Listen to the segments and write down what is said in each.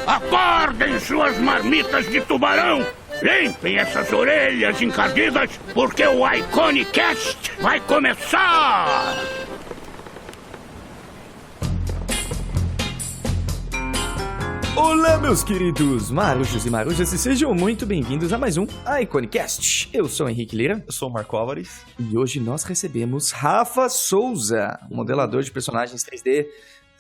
Acordem suas marmitas de tubarão! Limpem essas orelhas encardidas, porque o Iconicast vai começar! Olá, meus queridos marujos e marujas, e sejam muito bem-vindos a mais um Iconicast. Eu sou o Henrique Lira. Eu sou o Marco Álvares. E hoje nós recebemos Rafa Souza, um modelador de personagens 3D.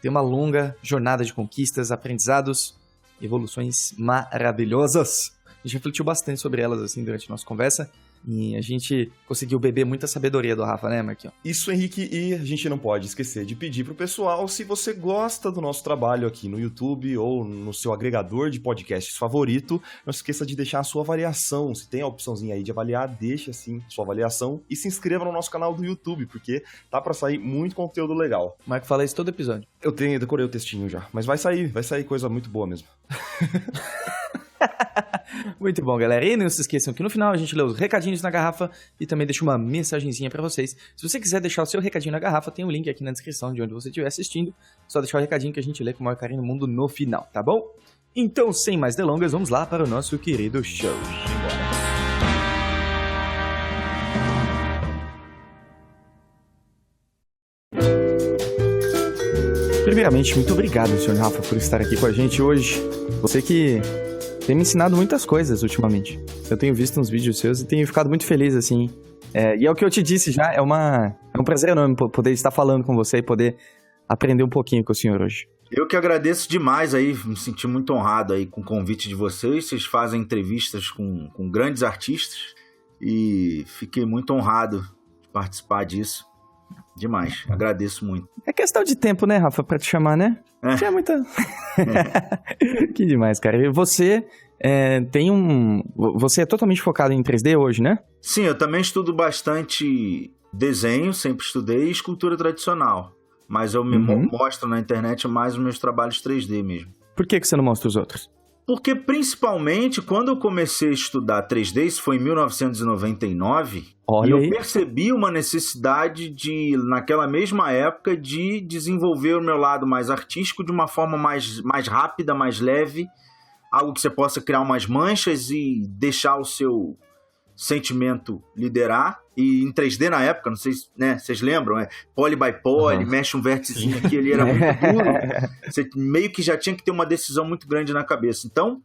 Tem uma longa jornada de conquistas, aprendizados, evoluções maravilhosas. A gente refletiu bastante sobre elas assim durante a nossa conversa. E a gente conseguiu beber muita sabedoria do Rafa, né, Marquinhos? Isso, Henrique, e a gente não pode esquecer de pedir pro pessoal, se você gosta do nosso trabalho aqui no YouTube ou no seu agregador de podcasts favorito, não se esqueça de deixar a sua avaliação. Se tem a opçãozinha aí de avaliar, deixa assim sua avaliação e se inscreva no nosso canal do YouTube, porque tá pra sair muito conteúdo legal. O Marco fala isso todo episódio. Eu decorei o textinho já, mas vai sair coisa muito boa mesmo. Muito bom, galera. E não se esqueçam que no final a gente lê os recadinhos na garrafa e também deixa uma mensagenzinha pra vocês. Se você quiser deixar o seu recadinho na garrafa, tem um link aqui na descrição de onde você estiver assistindo. Só deixar o recadinho que a gente lê com o maior carinho do mundo no final, tá bom? Então, sem mais delongas, vamos lá para o nosso querido show. Primeiramente, muito obrigado, Sr. Rafa, por estar aqui com a gente hoje. Você que tem me ensinado muitas coisas ultimamente. Eu tenho visto uns vídeos seus e tenho ficado muito feliz, assim. E é o que eu te disse já, é um prazer enorme poder estar falando com você e poder aprender um pouquinho com o senhor hoje. Eu que agradeço demais aí, me senti muito honrado aí com o convite de vocês. Vocês fazem entrevistas com grandes artistas e fiquei muito honrado de participar disso. Demais, agradeço muito. É questão de tempo, né, Rafa, pra te chamar, né? É muita... Que demais, cara. E você Você é totalmente focado em 3D hoje, né? Sim, eu também estudo bastante desenho, sempre estudei, e escultura tradicional. Mas eu me mostro na internet mais os meus trabalhos 3D mesmo. Por que você não mostra os outros? Porque, principalmente, quando eu comecei a estudar 3D, isso foi em 1999, Olha e eu aí. percebi uma necessidade de, naquela mesma época, de desenvolver o meu lado mais artístico de uma forma mais rápida, mais leve, algo que você possa criar umas manchas e deixar o seu sentimento liderar. E em 3D na época, não sei se vocês lembram, poly by poly, mexe um vérticezinho aqui, ele era muito duro. Você meio que já tinha que ter uma decisão muito grande na cabeça. Então,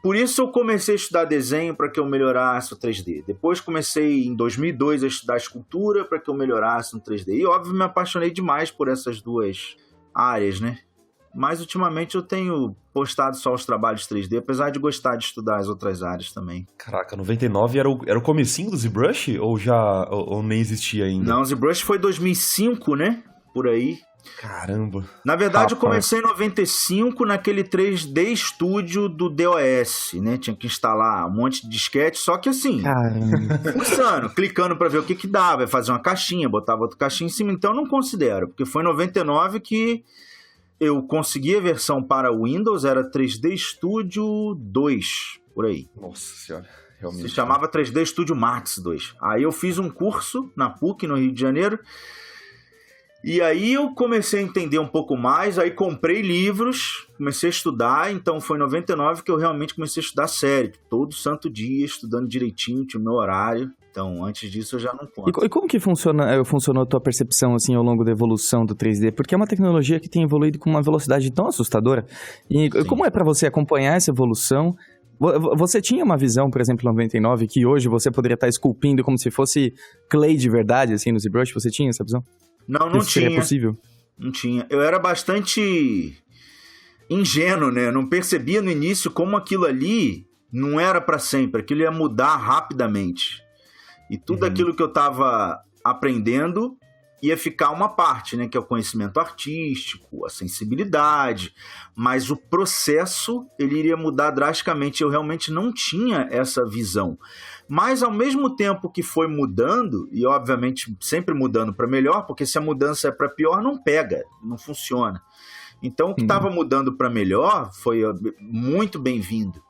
por isso eu comecei a estudar desenho para que eu melhorasse o 3D. Depois comecei em 2002 a estudar escultura para que eu melhorasse no 3D. E óbvio, me apaixonei demais por essas duas áreas, né? Mas ultimamente eu tenho postado só os trabalhos 3D, apesar de gostar de estudar as outras áreas também. Caraca, 99 era o comecinho do ZBrush? Ou nem existia ainda? Não, o ZBrush foi 2005, né? Por aí. Caramba. Na verdade, Rapaz. Eu comecei em 95 naquele 3D Studio do DOS, né? Tinha que instalar um monte de disquete, só que assim... Caramba. Fuçando, clicando pra ver o que dava, fazer uma caixinha, botava outra caixinha em cima, então eu não considero, porque foi em 99 que eu consegui a versão para Windows, era 3D Studio 2, por aí. Nossa senhora, realmente. Se chamava 3D Studio Max 2. Aí eu fiz um curso na PUC, no Rio de Janeiro, e aí eu comecei a entender um pouco mais, aí comprei livros, comecei a estudar, então foi em 99 que eu realmente comecei a estudar sério, todo santo dia, estudando direitinho, tinha o meu horário. Então, antes disso, eu já não conto. E como que funcionou a tua percepção, assim, ao longo da evolução do 3D? Porque é uma tecnologia que tem evoluído com uma velocidade tão assustadora. E Sim. Como é pra você acompanhar essa evolução? Você tinha uma visão, por exemplo, em 99, que hoje você poderia estar esculpindo como se fosse clay de verdade, assim, no ZBrush? Você tinha essa visão? Não Isso tinha. seria possível? Não tinha. Eu era bastante ingênuo, né? Eu não percebia no início como aquilo ali não era pra sempre. Aquilo ia mudar rapidamente. E tudo aquilo que eu estava aprendendo ia ficar uma parte, né? Que é o conhecimento artístico, a sensibilidade. Mas o processo, ele iria mudar drasticamente. Eu realmente não tinha essa visão. Mas, ao mesmo tempo que foi mudando, e obviamente sempre mudando para melhor, porque se a mudança é para pior, não pega, não funciona. Então, o que estava mudando para melhor foi muito bem-vindo.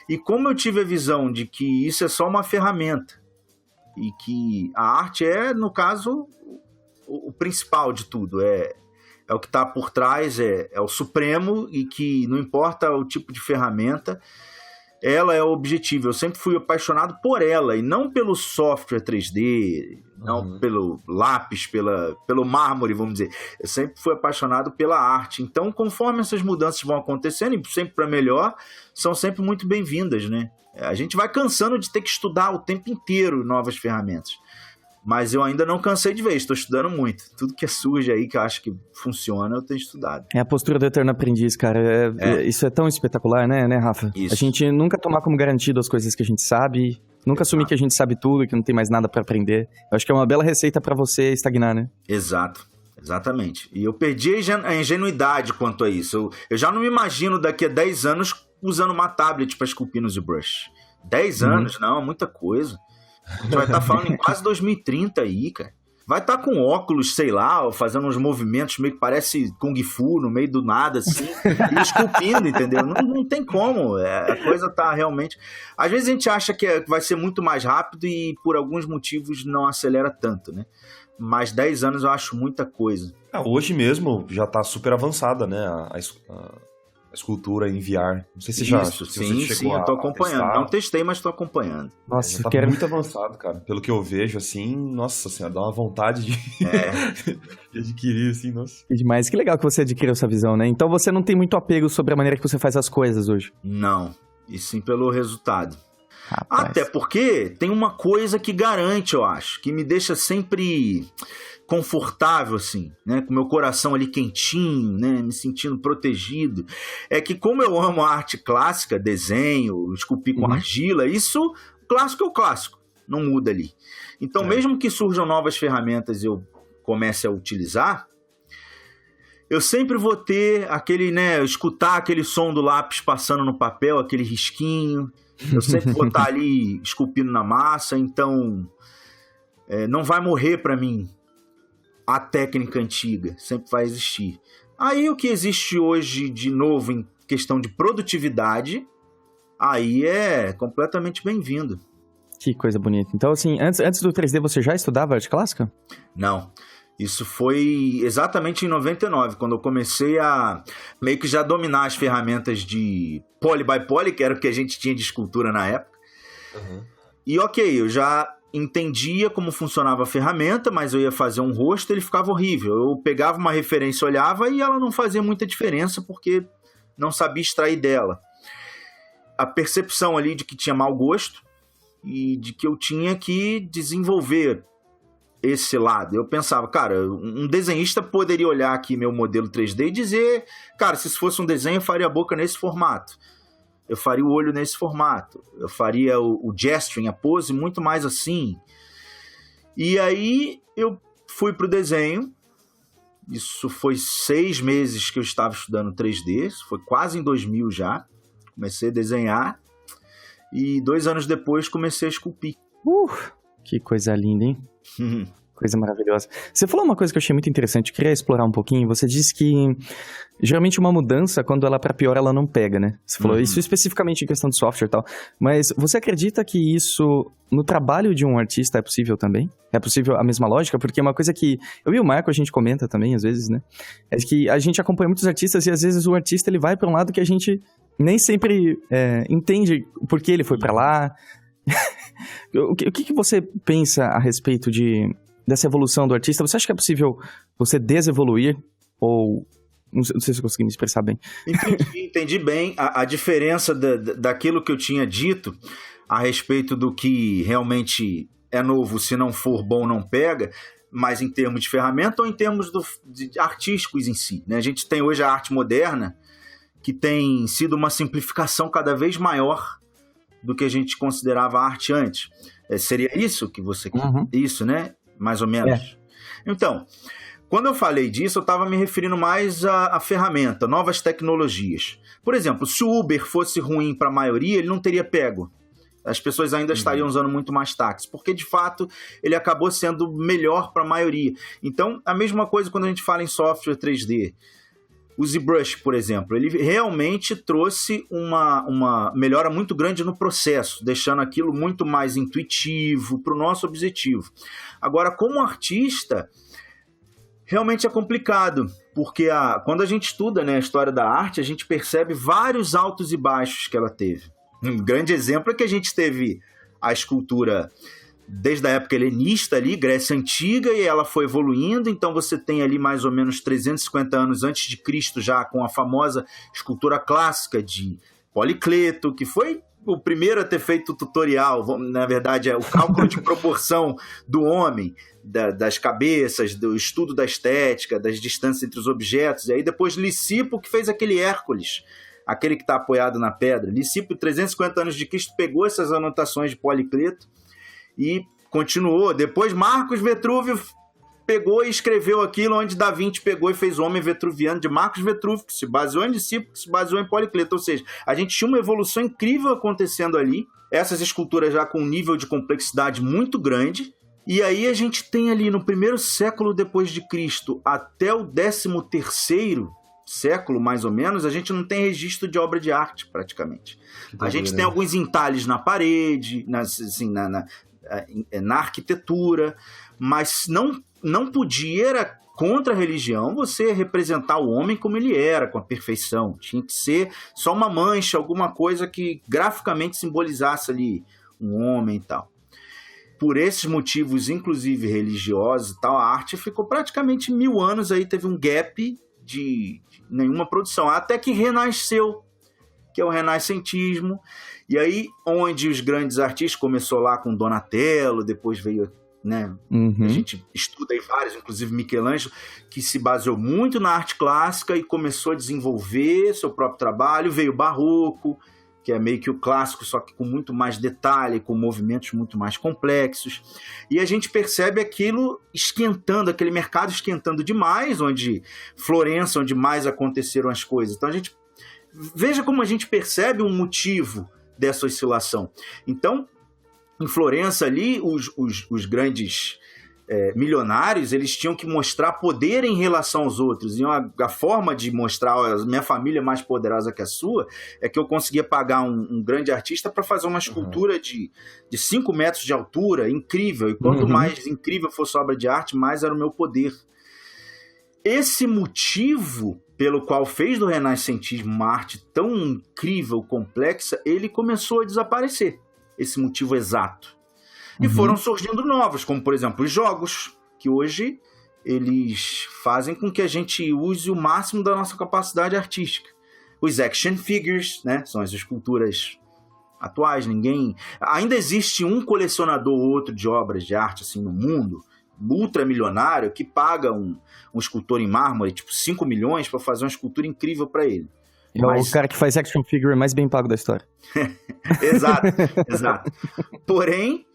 E como eu tive a visão de que isso é só uma ferramenta, e que a arte é, no caso, o principal de tudo, é é o que está por trás, é o supremo, e que não importa o tipo de ferramenta, ela é o objetivo. Eu sempre fui apaixonado por ela, e não pelo software 3D, não pelo lápis, pelo mármore, vamos dizer. Eu sempre fui apaixonado pela arte. Então, conforme essas mudanças vão acontecendo, e sempre para melhor, são sempre muito bem-vindas, né? A gente vai cansando de ter que estudar o tempo inteiro novas ferramentas. Mas eu ainda não cansei de ver, estou estudando muito. Tudo que surge aí, que eu acho que funciona, eu tenho estudado. É a postura do eterno aprendiz, cara. Isso é tão espetacular, né, Rafa? Isso. A gente nunca tomar como garantido as coisas que a gente sabe, nunca assumir que a gente sabe tudo, que não tem mais nada pra aprender. Eu acho que é uma bela receita pra você estagnar, né? Exato. Exatamente. E eu perdi a ingenuidade quanto a isso. Eu já não me imagino daqui a 10 anos usando uma tablet para esculpir no ZBrush. 10 anos? Não, é muita coisa. A gente vai estar falando em quase 2030 aí, cara. Vai estar com óculos, sei lá, fazendo uns movimentos meio que parece Kung Fu no meio do nada, assim, e esculpindo, entendeu? Não tem como. A coisa tá realmente... Às vezes a gente acha que vai ser muito mais rápido e por alguns motivos não acelera tanto, né? Mas 10 anos eu acho muita coisa. Hoje mesmo já tá super avançada, né? A escultura em VR. Não sei se Isso, se sim, você chegou eu tô a acompanhando. testar. Não testei, mas tô acompanhando. Nossa, Já tá muito avançado, cara. Pelo que eu vejo, assim, nossa senhora, dá uma vontade de, de adquirir, assim, nossa. Que demais. Que legal que você adquiriu essa visão, né? Então você não tem muito apego sobre a maneira que você faz as coisas hoje. Não, e sim pelo resultado. Rapaz. Até porque tem uma coisa que garante, eu acho, que me deixa sempre confortável, assim, né? Com meu coração ali quentinho, né? Me sentindo protegido. É que como eu amo a arte clássica, desenho, esculpir com argila, isso, clássico é o clássico, não muda ali. Então, mesmo que surjam novas ferramentas e eu comece a utilizar, eu sempre vou ter aquele, né? Escutar aquele som do lápis passando no papel, aquele risquinho. Eu sempre vou estar ali esculpindo na massa, então não vai morrer para mim a técnica antiga, sempre vai existir. Aí o que existe hoje de novo em questão de produtividade, aí é completamente bem-vindo. Que coisa bonita. Então, assim, antes do 3D você já estudava arte clássica? Não. Isso foi exatamente em 99, quando eu comecei a meio que já dominar as ferramentas de poly by poly, que era o que a gente tinha de escultura na época. E ok, eu já entendia como funcionava a ferramenta, mas eu ia fazer um rosto e ele ficava horrível. Eu pegava uma referência, olhava e ela não fazia muita diferença porque não sabia extrair dela. A percepção ali de que tinha mau gosto e de que eu tinha que desenvolver esse lado. Eu pensava, cara, um desenhista poderia olhar aqui meu modelo 3D e dizer, cara, se isso fosse um desenho eu faria a boca nesse formato, eu faria o olho nesse formato, eu faria o gesturing, a pose muito mais assim. E aí eu fui pro desenho. Isso foi 6 meses que eu estava estudando 3D, isso foi quase em 2000 já. Comecei a desenhar e 2 anos depois comecei a esculpir. Que coisa linda, hein? Coisa maravilhosa. Você falou uma coisa que eu achei muito interessante, eu queria explorar um pouquinho. Você disse que geralmente uma mudança, quando ela é pra pior, ela não pega, né? Você falou isso especificamente em questão de software e tal. Mas você acredita que isso no trabalho de um artista é possível também? É possível a mesma lógica? Porque uma coisa que eu e o Marco a gente comenta também, às vezes, né? É que a gente acompanha muitos artistas e às vezes o artista ele vai pra um lado que a gente nem sempre entende por que ele foi pra lá. O que você pensa a respeito dessa evolução do artista? Você acha que é possível você desevoluir? Ou... Não sei se eu consegui me expressar bem. Entendi bem a diferença daquilo que eu tinha dito a respeito do que realmente é novo, se não for bom não pega, mas em termos de ferramenta ou em termos de artísticos em si, né? A gente tem hoje a arte moderna que tem sido uma simplificação cada vez maior do que a gente considerava arte antes. Seria isso que você... Isso, né? Mais ou menos. Então, quando eu falei disso, eu estava me referindo mais à ferramenta, novas tecnologias. Por exemplo, se o Uber fosse ruim para a maioria, ele não teria pego. As pessoas ainda estariam usando muito mais táxi, porque de fato ele acabou sendo melhor para a maioria. Então, a mesma coisa quando a gente fala em software 3D. O ZBrush, por exemplo, ele realmente trouxe uma melhora muito grande no processo, deixando aquilo muito mais intuitivo para o nosso objetivo. Agora, como artista, Realmente é complicado, porque quando a gente estuda, né, a história da arte, a gente percebe vários altos e baixos que ela teve. Um grande exemplo é que a gente teve a escultura desde a época helenista ali, Grécia Antiga, e ela foi evoluindo, então você tem ali mais ou menos 350 anos antes de Cristo já com a famosa escultura clássica de Policleto, que foi o primeiro a ter feito o tutorial, na verdade é o cálculo de proporção do homem, das cabeças, do estudo da estética, das distâncias entre os objetos, e aí depois Lisipo que fez aquele Hércules, aquele que está apoiado na pedra. Lisipo, 350 anos de Cristo, pegou essas anotações de Policleto e continuou. Depois Marcos Vetrúvio pegou e escreveu aquilo onde Da Vinci pegou e fez o Homem Vetruviano de Marcos Vetrúvio, que se baseou em Lisipo, que se baseou em Policleto. Ou seja, a gente tinha uma evolução incrível acontecendo ali, essas esculturas já com um nível de complexidade muito grande, e aí a gente tem ali no primeiro século depois de Cristo até o 13º século, mais ou menos, a gente não tem registro de obra de arte, praticamente. A gente tem alguns entalhes na parede, na arquitetura, mas não podia, era contra a religião, você representar o homem como ele era, com a perfeição. Tinha que ser só uma mancha, alguma coisa que graficamente simbolizasse ali um homem e tal. Por esses motivos, inclusive religiosos e tal, a arte ficou praticamente 1000 anos, aí teve um gap de nenhuma produção, até que renasceu, que é o renascentismo, e aí onde os grandes artistas, começou lá com Donatello, depois veio, né, a gente estuda aí vários, inclusive Michelangelo, que se baseou muito na arte clássica e começou a desenvolver seu próprio trabalho, veio o Barroco, que é meio que o clássico, só que com muito mais detalhe, com movimentos muito mais complexos. E a gente percebe aquilo esquentando, aquele mercado esquentando demais, onde Florença, onde mais aconteceram as coisas. Então a gente veja como a gente percebe um motivo dessa oscilação. Então, em Florença ali, os grandes milionários, eles tinham que mostrar poder em relação aos outros. E a forma de mostrar a minha família é mais poderosa que a sua é que eu conseguia pagar um grande artista para fazer uma escultura de 5 metros de altura, incrível. E quanto mais incrível fosse a obra de arte, mais era o meu poder. Esse motivo pelo qual fez do renascentismo uma arte tão incrível, complexa, ele começou a desaparecer. Esse motivo exato. E foram surgindo novos, como, por exemplo, os jogos, que hoje eles fazem com que a gente use o máximo da nossa capacidade artística. Os action figures, né, são as esculturas atuais. Ainda existe um colecionador ou outro de obras de arte assim, no mundo, ultramilionário, que paga um escultor em mármore, tipo 5 milhões, para fazer uma escultura incrível para ele. O cara que faz action figure mais bem pago da história. Exato. Porém,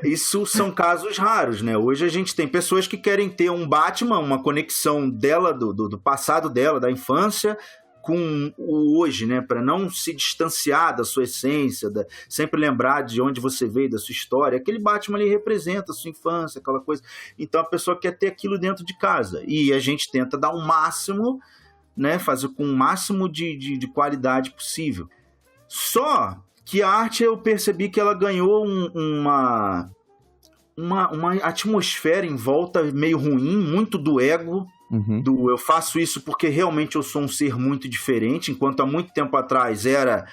isso são casos raros, né? Hoje a gente tem pessoas que querem ter um Batman, uma conexão dela, do passado dela, da infância, com o hoje, né? Para não se distanciar da sua essência, sempre lembrar de onde você veio, da sua história. Aquele Batman ali representa a sua infância, aquela coisa. Então a pessoa quer ter aquilo dentro de casa. E a gente tenta dar o máximo, né? Fazer com o máximo de qualidade possível. Só que a arte, eu percebi que ela ganhou uma atmosfera em volta meio ruim, muito do ego, do eu faço isso porque realmente eu sou um ser muito diferente, enquanto há muito tempo atrás era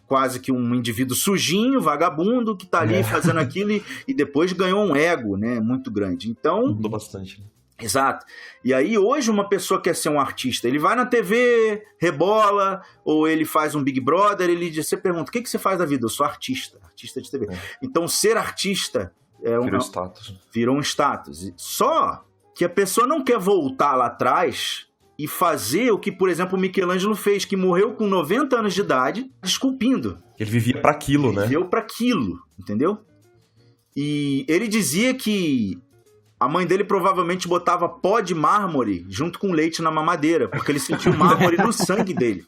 quase que um indivíduo sujinho, vagabundo, que tá ali fazendo aquilo e depois ganhou um ego, né, muito grande. Então, mudou bastante, né? Exato. E aí hoje uma pessoa quer ser um artista, ele vai na TV, rebola, ou ele faz um Big Brother, você pergunta, o que você faz da vida? Eu sou artista de TV. Então ser artista virou um status. Só que a pessoa não quer voltar lá atrás e fazer o que, por exemplo, o Michelangelo fez, que morreu com 90 anos de idade, esculpindo. Ele vivia para aquilo, né? Viveu para aquilo, entendeu? E ele dizia que a mãe dele provavelmente botava pó de mármore junto com leite na mamadeira, porque ele sentiu mármore no sangue dele.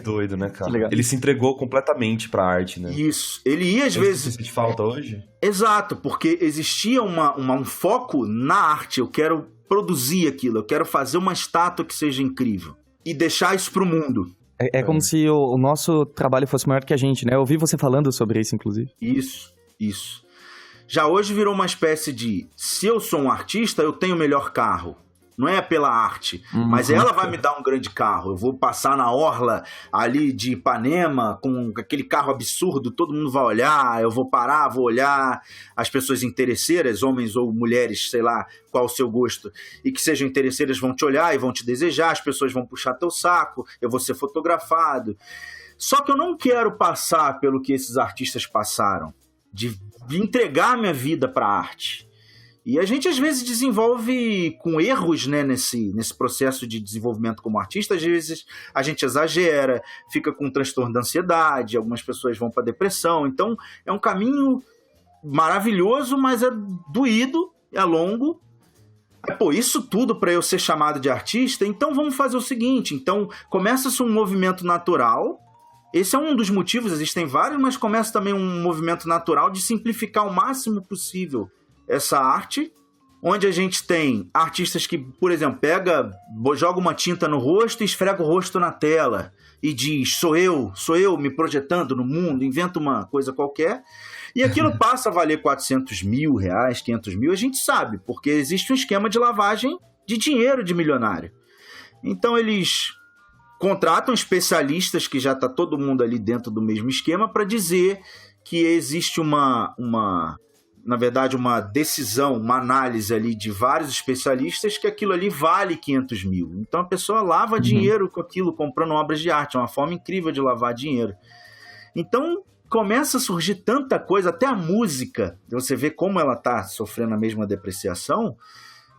Doido, né, cara? Ele se entregou completamente pra arte, né? Isso. Ele ia, às vezes... Isso te falta hoje? Exato, porque existia um foco na arte. Eu quero produzir aquilo, eu quero fazer uma estátua que seja incrível e deixar isso pro mundo. É como se o nosso trabalho fosse maior que a gente, né? Eu ouvi você falando sobre isso, inclusive. Isso. Já hoje virou uma espécie de, se eu sou um artista, eu tenho o melhor carro. não é pela arte, mas ela vai me dar um grande carro. Eu vou passar na orla ali de Ipanema com aquele carro absurdo, todo mundo vai olhar, eu vou parar, vou olhar, as pessoas interesseiras, homens ou mulheres, sei lá qual o seu gosto, e que sejam interesseiras vão te olhar e vão te desejar, as pessoas vão puxar teu saco, eu vou ser fotografado. Só que eu não quero passar pelo que esses artistas passaram, de entregar minha vida para a arte. E a gente, às vezes, desenvolve com erros, né, nesse processo de desenvolvimento como artista. Às vezes, a gente exagera, fica com um transtorno da ansiedade, algumas pessoas vão para depressão. Então, é um caminho maravilhoso, mas é doído, é longo. Pô, isso tudo para eu ser chamado de artista? Então, vamos fazer o seguinte. Então, começa-se um movimento natural. Esse é um dos motivos, existem vários, mas começa também um movimento natural de simplificar o máximo possível essa arte, onde a gente tem artistas que, por exemplo, joga uma tinta no rosto e esfrega o rosto na tela e diz, sou eu me projetando no mundo, inventa uma coisa qualquer, e aquilo passa a valer 400 mil reais, 500 mil, a gente sabe, porque existe um esquema de lavagem de dinheiro de milionário. Então eles contratam especialistas, que já está todo mundo ali dentro do mesmo esquema, para dizer que existe na verdade, uma decisão, uma análise ali de vários especialistas que aquilo ali vale 500 mil. Então a pessoa lava dinheiro com aquilo, comprando obras de arte. É uma forma incrível de lavar dinheiro. Então começa a surgir tanta coisa, até a música. Você vê como ela está sofrendo a mesma depreciação.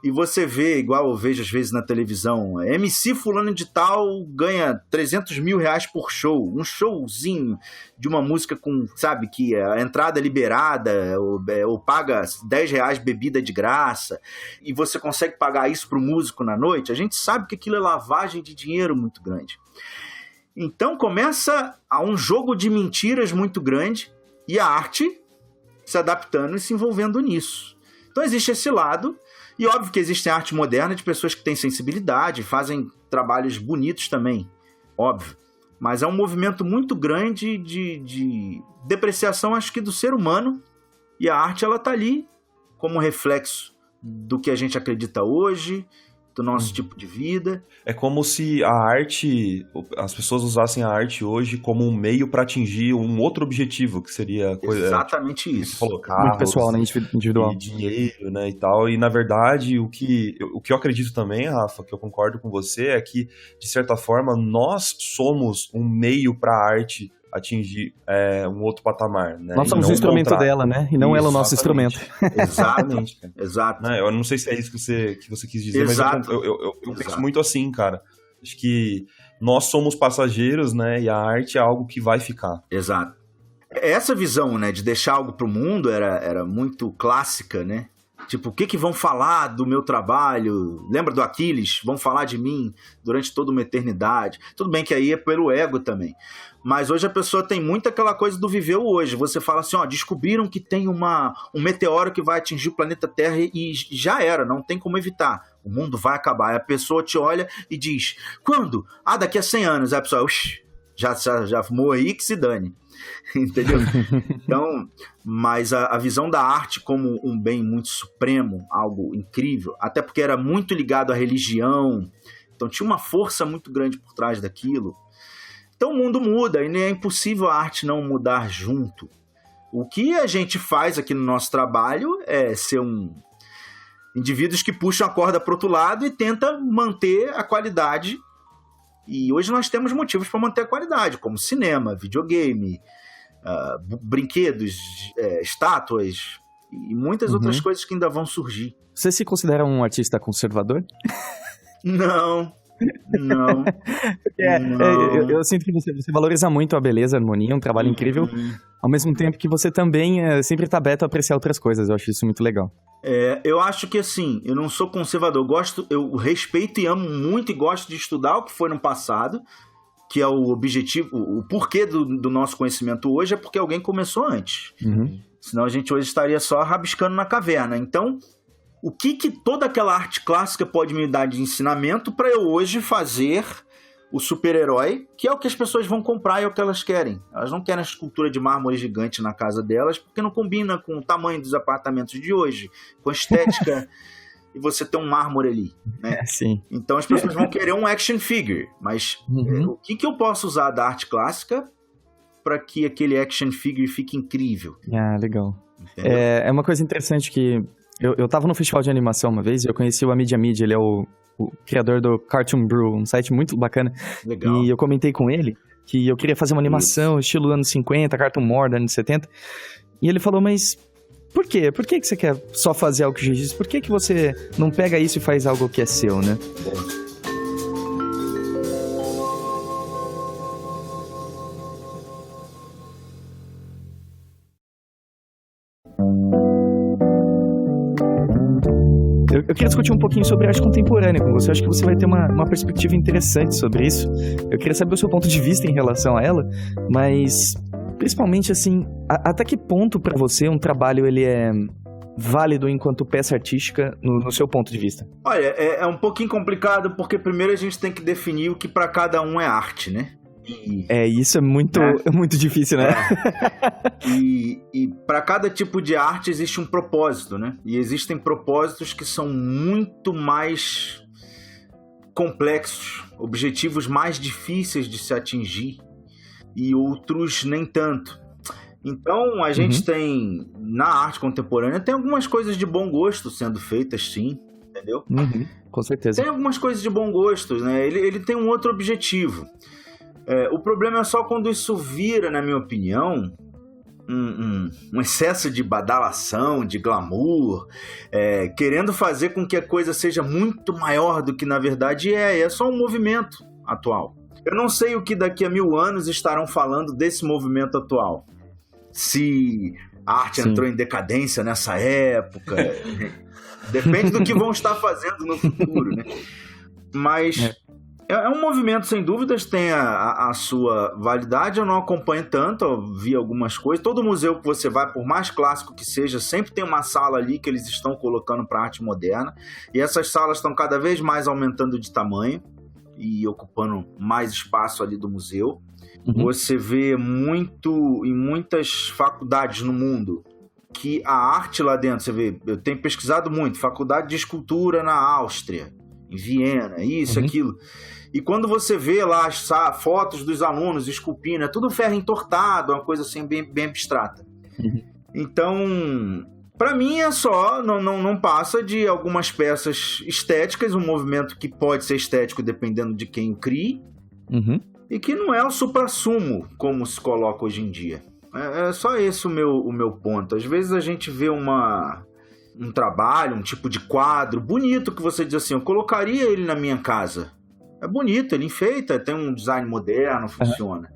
E você vê, igual eu vejo às vezes na televisão, MC fulano de tal ganha 300 mil reais por show, um showzinho de uma música com, sabe, que a entrada é liberada, ou paga 10 reais bebida de graça, e você consegue pagar isso pro músico na noite. A gente sabe que aquilo é lavagem de dinheiro muito grande. Então começa a um jogo de mentiras muito grande, e a arte se adaptando e se envolvendo nisso. Então existe esse lado. E óbvio que existe arte moderna de pessoas que têm sensibilidade, fazem trabalhos bonitos também, óbvio. Mas é um movimento muito grande de depreciação, acho que do ser humano. E a arte, ela tá ali como reflexo do que a gente acredita hoje, do nosso tipo de vida. É como se a arte, as pessoas usassem a arte hoje como um meio para atingir um outro objetivo, que seria exatamente isso. Falou, muito pessoal, né? Individual. E dinheiro, né, e tal. E na verdade, o que eu acredito também, Rafa, que eu concordo com você, é que, de certa forma, nós somos um meio para a arte atingir um outro patamar, né? Nós somos o instrumento dela, né? E não ela o nosso instrumento. Exatamente. Exato. Né? Eu não sei se é isso que você quis dizer, exato. Mas eu penso muito assim, cara. Acho que nós somos passageiros, né? E a arte é algo que vai ficar. Exato. Essa visão, né, de deixar algo pro mundo era muito clássica, né? Tipo, o que vão falar do meu trabalho? Lembra do Aquiles? Vão falar de mim durante toda uma eternidade. Tudo bem que aí é pelo ego também. Mas hoje a pessoa tem muito aquela coisa do viver o hoje. Você fala assim, ó, descobriram que tem um meteoro que vai atingir o planeta Terra e já era, não tem como evitar. O mundo vai acabar. Aí a pessoa te olha e diz, quando? Ah, daqui a 100 anos. Aí a pessoa, já morri, que se dane. Entendeu? Então, mas a visão da arte como um bem muito supremo, algo incrível, até porque era muito ligado à religião, então tinha uma força muito grande por trás daquilo. Então o mundo muda e é impossível a arte não mudar junto. O que a gente faz aqui no nosso trabalho é ser indivíduos que puxam a corda para o outro lado e tentam manter a qualidade. E hoje nós temos motivos para manter a qualidade, como cinema, videogame, brinquedos, estátuas e muitas outras coisas que ainda vão surgir. Você se considera um artista conservador? Não. Não. Eu sinto que você valoriza muito a beleza, a harmonia, um trabalho incrível, ao mesmo tempo que você também sempre está aberto a apreciar outras coisas. Eu acho isso muito legal. Eu acho que assim, eu não sou conservador, eu respeito e amo muito e gosto de estudar o que foi no passado, que é o objetivo, o porquê do nosso conhecimento hoje é porque alguém começou antes. Senão a gente hoje estaria só rabiscando na caverna. Então, o que toda aquela arte clássica pode me dar de ensinamento para eu hoje fazer o super-herói, que é o que as pessoas vão comprar e é o que elas querem. Elas não querem a escultura de mármore gigante na casa delas, porque não combina com o tamanho dos apartamentos de hoje, com a estética e você ter um mármore ali, né? Sim. Então as pessoas vão querer um action figure, mas o que eu posso usar da arte clássica para que aquele action figure fique incrível? Ah, legal. Entendeu? É uma coisa interessante que eu tava no festival de animação uma vez e eu conheci o Amid Amid, ele é o criador do Cartoon Brew, um site muito bacana. Legal. E eu comentei com ele que eu queria fazer uma animação estilo anos 50, Cartoon More, anos 70. E ele falou, mas por quê? Por que você quer só fazer algo que já existe? Por que você não pega isso e faz algo que é seu, né? Eu queria discutir um pouquinho sobre arte contemporânea com você. Eu acho que você vai ter uma perspectiva interessante sobre isso. Eu queria saber o seu ponto de vista em relação a ela, mas principalmente assim, até que ponto para você um trabalho ele é válido enquanto peça artística no seu ponto de vista? Olha, é um pouquinho complicado porque primeiro a gente tem que definir o que para cada um é arte, né? Isso é muito difícil, né? E para cada tipo de arte existe um propósito, né? E existem propósitos que são muito mais complexos, objetivos mais difíceis de se atingir e outros nem tanto. Então a gente tem, na arte contemporânea, tem algumas coisas de bom gosto sendo feitas, sim, entendeu? Com certeza. Tem algumas coisas de bom gosto, né? Ele tem um outro objetivo. O problema é só quando isso vira, na minha opinião, um excesso de badalação, de glamour, querendo fazer com que a coisa seja muito maior do que na verdade é só um movimento atual. Eu não sei o que daqui a 1000 anos estarão falando desse movimento atual. Se a arte entrou em decadência nessa época, depende do que vão estar fazendo no futuro, né? Mas é um movimento, sem dúvidas, tem a sua validade. Eu não acompanho tanto, eu vi algumas coisas. Todo museu que você vai, por mais clássico que seja, sempre tem uma sala ali que eles estão colocando para arte moderna. E essas salas estão cada vez mais aumentando de tamanho e ocupando mais espaço ali do museu. Você vê muito em muitas faculdades no mundo que a arte lá dentro, você vê, eu tenho pesquisado muito, faculdade de escultura na Áustria, em Viena, isso, aquilo. E quando você vê lá as fotos dos alunos esculpindo, é tudo ferro entortado, uma coisa assim bem abstrata. Então, para mim é só, não passa de algumas peças estéticas, um movimento que pode ser estético dependendo de quem o crie, e que não é o suprassumo, como se coloca hoje em dia. É só esse o meu ponto. Às vezes a gente vê um trabalho, um tipo de quadro bonito que você diz assim, eu colocaria ele na minha casa. É bonito, ele enfeita, tem um design moderno, funciona.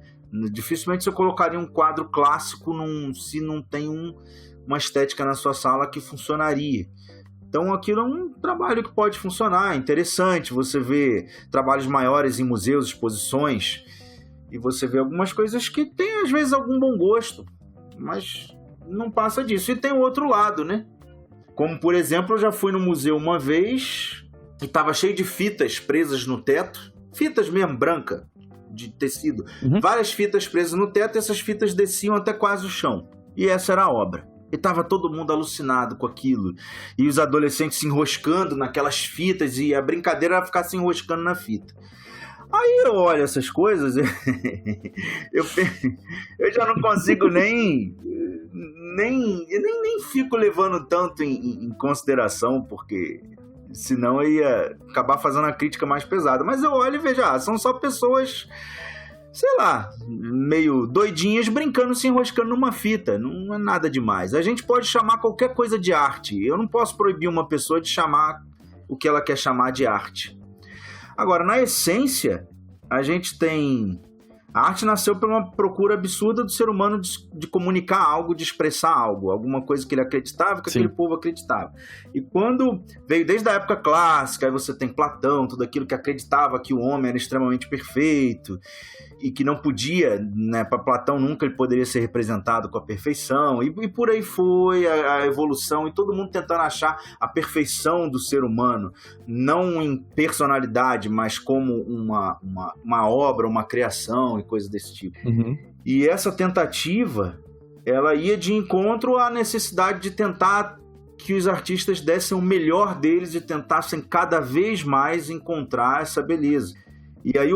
Dificilmente você colocaria um quadro clássico se não tem uma estética na sua sala que funcionaria. Então aquilo é um trabalho que pode funcionar, é interessante. Você vê trabalhos maiores em museus, exposições, e você vê algumas coisas que tem às vezes algum bom gosto, mas não passa disso. E tem o outro lado, né? Como, por exemplo, eu já fui no museu uma vez e estava cheio de fitas presas no teto, fitas mesmo, branca, de tecido. Várias fitas presas no teto e essas fitas desciam até quase o chão. E essa era a obra. E estava todo mundo alucinado com aquilo. E os adolescentes se enroscando naquelas fitas e a brincadeira era ficar se enroscando na fita. Aí eu olho essas coisas, eu já não consigo nem fico levando tanto em consideração, porque senão eu ia acabar fazendo a crítica mais pesada. Mas eu olho e vejo, são só pessoas, sei lá, meio doidinhas brincando, se enroscando numa fita. Não é nada demais. A gente pode chamar qualquer coisa de arte. Eu não posso proibir uma pessoa de chamar o que ela quer chamar de arte. Agora, na essência, a gente tem... A arte nasceu por uma procura absurda do ser humano de comunicar algo, de expressar algo, alguma coisa que ele acreditava, que aquele povo acreditava. E quando veio desde a época clássica, aí você tem Platão, tudo aquilo que acreditava que o homem era extremamente perfeito e que não podia, né, para Platão nunca ele poderia ser representado com a perfeição, e por aí foi a evolução, e todo mundo tentando achar a perfeição do ser humano, não em personalidade, mas como uma obra, uma criação e coisas desse tipo. E essa tentativa, ela ia de encontro à necessidade de tentar que os artistas dessem o melhor deles e tentassem cada vez mais encontrar essa beleza. E aí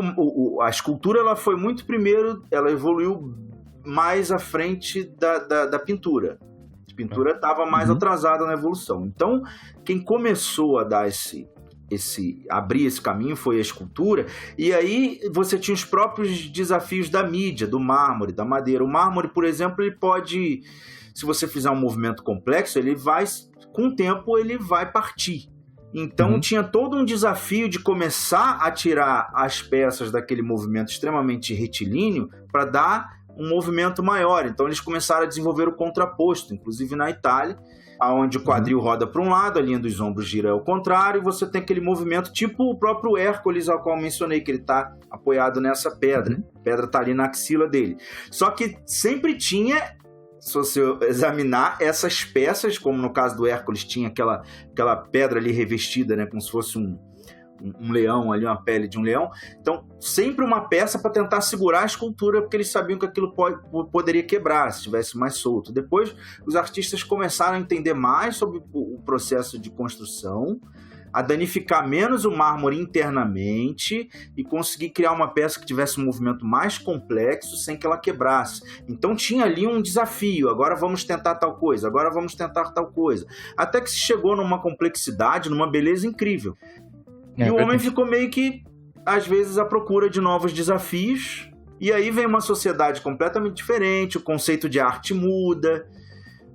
a escultura ela foi muito primeiro, ela evoluiu mais à frente da pintura. A pintura estava mais atrasada na evolução. Então, quem começou a dar abrir esse caminho foi a escultura, e aí você tinha os próprios desafios da mídia, do mármore, da madeira. O mármore, por exemplo, ele pode, se você fizer um movimento complexo, ele vai, com o tempo, ele vai partir. Então tinha todo um desafio de começar a tirar as peças daquele movimento extremamente retilíneo para dar um movimento maior. Então eles começaram a desenvolver o contraposto, inclusive na Itália, onde o quadril roda para um lado, a linha dos ombros gira ao contrário, e você tem aquele movimento tipo o próprio Hércules, ao qual eu mencionei, que ele está apoiado nessa pedra. A pedra está ali na axila dele. Só que sempre tinha, se você examinar, essas peças, como no caso do Hércules, tinha aquela pedra ali revestida, né, como se fosse um leão ali, uma pele de um leão. Então, sempre uma peça para tentar segurar a escultura, porque eles sabiam que aquilo poderia quebrar se estivesse mais solto. Depois, os artistas começaram a entender mais sobre o processo de construção, a danificar menos o mármore internamente e conseguir criar uma peça que tivesse um movimento mais complexo sem que ela quebrasse. Então tinha ali um desafio, agora vamos tentar tal coisa, agora vamos tentar tal coisa. Até que se chegou numa complexidade, numa beleza incrível. E o homem ficou meio que, às vezes, à procura de novos desafios, e aí vem uma sociedade completamente diferente, o conceito de arte muda.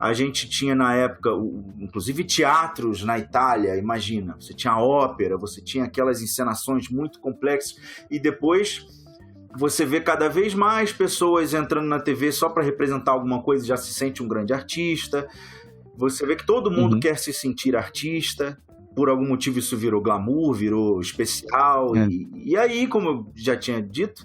A gente tinha na época, inclusive teatros na Itália, imagina, você tinha a ópera, você tinha aquelas encenações muito complexas, e depois você vê cada vez mais pessoas entrando na TV só para representar alguma coisa e já se sente um grande artista. Você vê que todo mundo quer se sentir artista. Por algum motivo isso virou glamour, virou especial. E aí, como eu já tinha dito,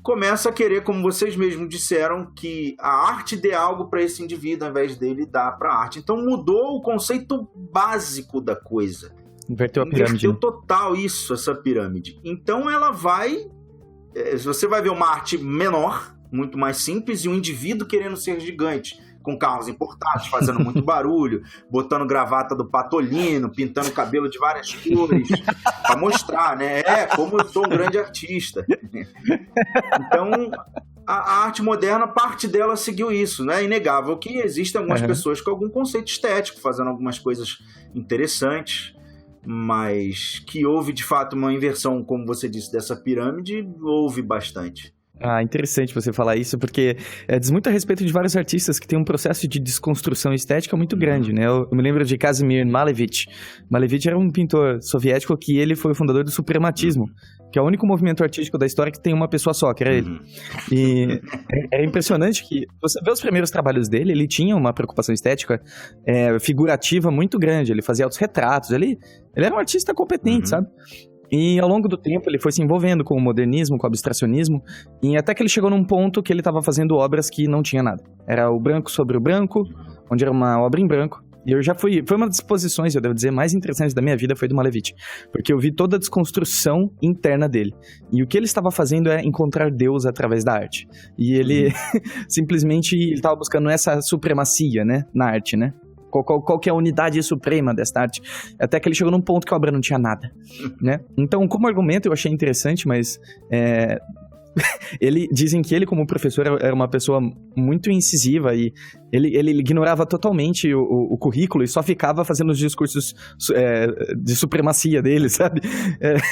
começa a querer, como vocês mesmos disseram, que a arte dê algo para esse indivíduo ao invés dele dar para a arte. Então mudou o conceito básico da coisa. Inverteu a pirâmide. Inverteu total essa pirâmide. Então ela vai... Você vai ver uma arte menor, muito mais simples, e um indivíduo querendo ser gigante, com carros importados, fazendo muito barulho, botando gravata do Patolino, pintando cabelo de várias cores, para mostrar, né? Como eu sou um grande artista. Então, a arte moderna, parte dela seguiu isso, né? É inegável que existem algumas pessoas com algum conceito estético, fazendo algumas coisas interessantes, mas que houve, de fato, uma inversão, como você disse, dessa pirâmide, houve bastante. Ah, interessante você falar isso, porque diz muito a respeito de vários artistas que têm um processo de desconstrução estética muito grande, né? Eu me lembro de Kazimir Malevich. Malevich era um pintor soviético que ele foi o fundador do suprematismo, que é o único movimento artístico da história que tem uma pessoa só, que era ele. E é impressionante que você vê os primeiros trabalhos dele, ele tinha uma preocupação estética figurativa muito grande, ele fazia autorretratos, ele era um artista competente, sabe? E ao longo do tempo ele foi se envolvendo com o modernismo, com o abstracionismo, e até que ele chegou num ponto que ele estava fazendo obras que não tinha nada. Era o branco sobre o branco, onde era uma obra em branco. E eu já fui... Foi uma das exposições, eu devo dizer, mais interessantes da minha vida foi do Malevich. Porque eu vi toda a desconstrução interna dele. E o que ele estava fazendo é encontrar Deus através da arte. E ele simplesmente estava buscando essa supremacia, né, na arte, né? Qual que é a unidade suprema desta arte? Até que ele chegou num ponto que a obra não tinha nada, né? Então, como argumento, eu achei interessante, mas... dizem que ele, como professor, era uma pessoa muito incisiva e ele ignorava totalmente o currículo e só ficava fazendo os discursos de supremacia dele, sabe?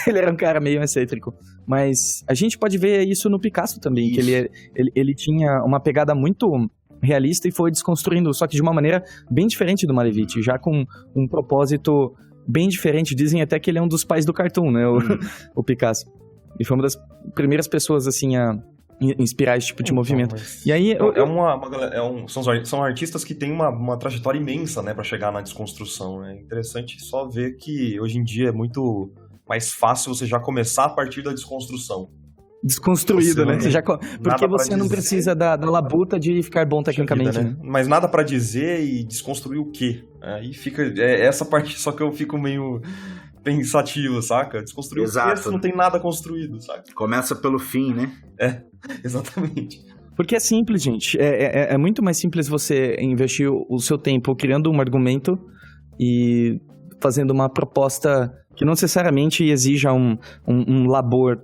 Ele era um cara meio excêntrico. Mas a gente pode ver isso no Picasso também, que ele tinha uma pegada muito realista e foi desconstruindo, só que de uma maneira bem diferente do Malevich, já com um propósito bem diferente. Dizem até que ele é um dos pais do cartoon, né, o Picasso. E foi uma das primeiras pessoas, assim, a inspirar esse tipo de movimento. E aí... São artistas que têm uma trajetória imensa, né, pra chegar na desconstrução, né? É interessante só ver que hoje em dia é muito mais fácil você já começar a partir da desconstrução. Desconstruído, né? Porque você não precisa da labuta de ficar bom tecnicamente, né? Mas nada pra dizer e desconstruir o quê? Aí fica... essa parte só que eu fico meio pensativo, saca? Desconstruir o quê se não tem nada construído, saca? Começa pelo fim, né? Exatamente. Porque é simples, gente. É muito mais simples você investir o seu tempo criando um argumento e fazendo uma proposta que não necessariamente exija um labor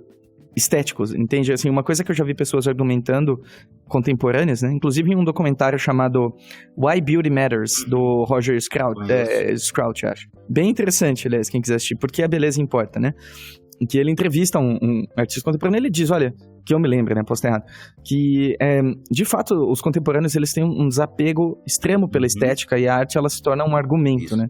estético, entende? Assim, uma coisa que eu já vi pessoas argumentando contemporâneas, né? Inclusive em um documentário chamado Why Beauty Matters, do Roger Scrouch, acho. Bem interessante, aliás, quem quiser assistir, porque a beleza importa, né? Em que ele entrevista um artista contemporâneo, ele diz, olha, que eu me lembro, né, posso estar errado, que, de fato, os contemporâneos, eles têm um desapego extremo pela estética e a arte, ela se torna um argumento, né?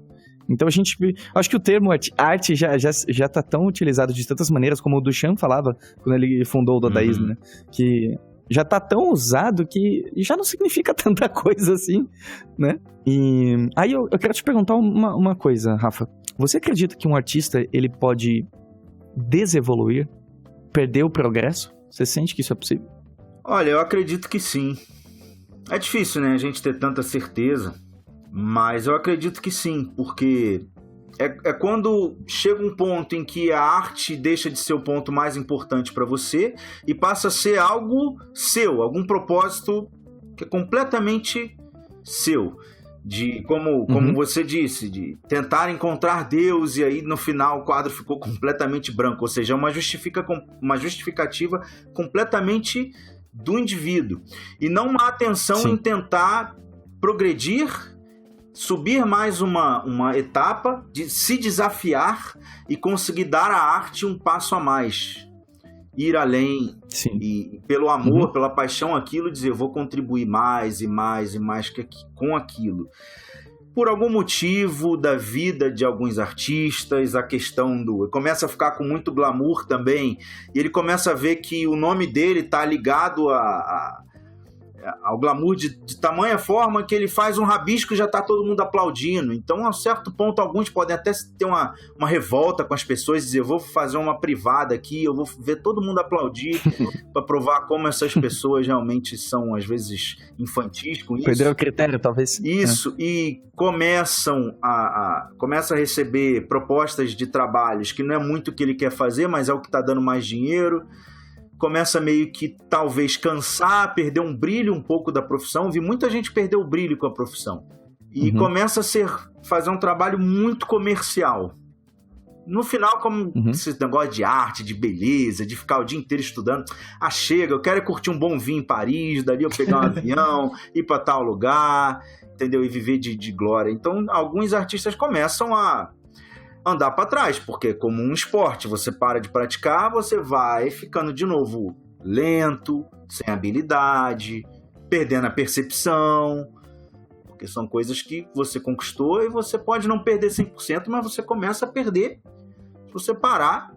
Então acho que o termo arte já tá tão utilizado de tantas maneiras, como o Duchamp falava quando ele fundou o dadaísmo, né? Que já tá tão usado que já não significa tanta coisa assim, né? E aí eu quero te perguntar uma coisa, Rafa. Você acredita que um artista, ele pode desevoluir, perder o progresso? Você sente que isso é possível? Olha, eu acredito que sim. É difícil, né, a gente ter tanta certeza, mas eu acredito que sim, porque é quando chega um ponto em que a arte deixa de ser o ponto mais importante para você e passa a ser algo seu, algum propósito que é completamente seu. De como você disse, de tentar encontrar Deus, e aí no final o quadro ficou completamente branco, ou seja, uma justificativa completamente do indivíduo, e não uma atenção em tentar progredir, subir mais uma etapa, de se desafiar e conseguir dar à arte um passo a mais, ir além. Sim. E pelo amor, pela paixão, aquilo, dizer, eu vou contribuir mais e mais e mais com aquilo. Por algum motivo da vida de alguns artistas, a questão começa a ficar com muito glamour também, e ele começa a ver que o nome dele está ligado ao glamour de tamanha forma que ele faz um rabisco e já está todo mundo aplaudindo. Então, a certo ponto, alguns podem até ter uma revolta com as pessoas, dizer, eu vou fazer uma privada aqui, eu vou ver todo mundo aplaudir para provar como essas pessoas realmente são, às vezes, infantis com isso. Perderam o critério, talvez. Isso, e começa a receber propostas de trabalhos que não é muito o que ele quer fazer, mas é o que está dando mais dinheiro. Começa meio que talvez cansar, perder um brilho um pouco da profissão. Vi muita gente perder o brilho com a profissão. E começa a fazer um trabalho muito comercial. No final, como esse negócio de arte, de beleza, de ficar o dia inteiro estudando. Chega, eu quero curtir um bom vinho em Paris, dali eu pegar um avião, ir para tal lugar, entendeu? E viver de glória. Então, alguns artistas começam a andar para trás, porque é como um esporte, você para de praticar, você vai ficando de novo lento, sem habilidade, perdendo a percepção, porque são coisas que você conquistou e você pode não perder 100%, mas você começa a perder se você parar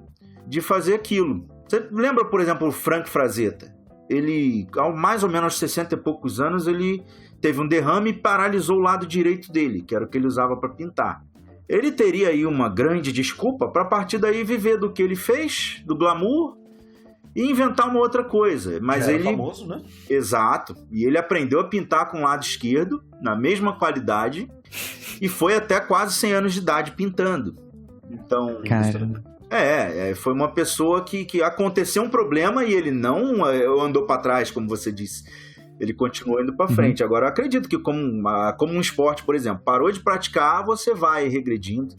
de fazer aquilo. Você lembra, por exemplo, o Frank Frazetta? Ele, mais ou menos aos 60 e poucos anos, ele teve um derrame e paralisou o lado direito dele, que era o que ele usava para pintar. Ele teria aí uma grande desculpa para a partir daí viver do que ele fez, do glamour, e inventar uma outra coisa. Mas ele é famoso, né? Exato. E ele aprendeu a pintar com o lado esquerdo, na mesma qualidade, e foi até quase 100 anos de idade pintando. Então, foi uma pessoa que aconteceu um problema e ele não andou para trás, como você disse. Ele continuou indo para frente. Agora, eu acredito que como um esporte, por exemplo, parou de praticar, você vai regredindo.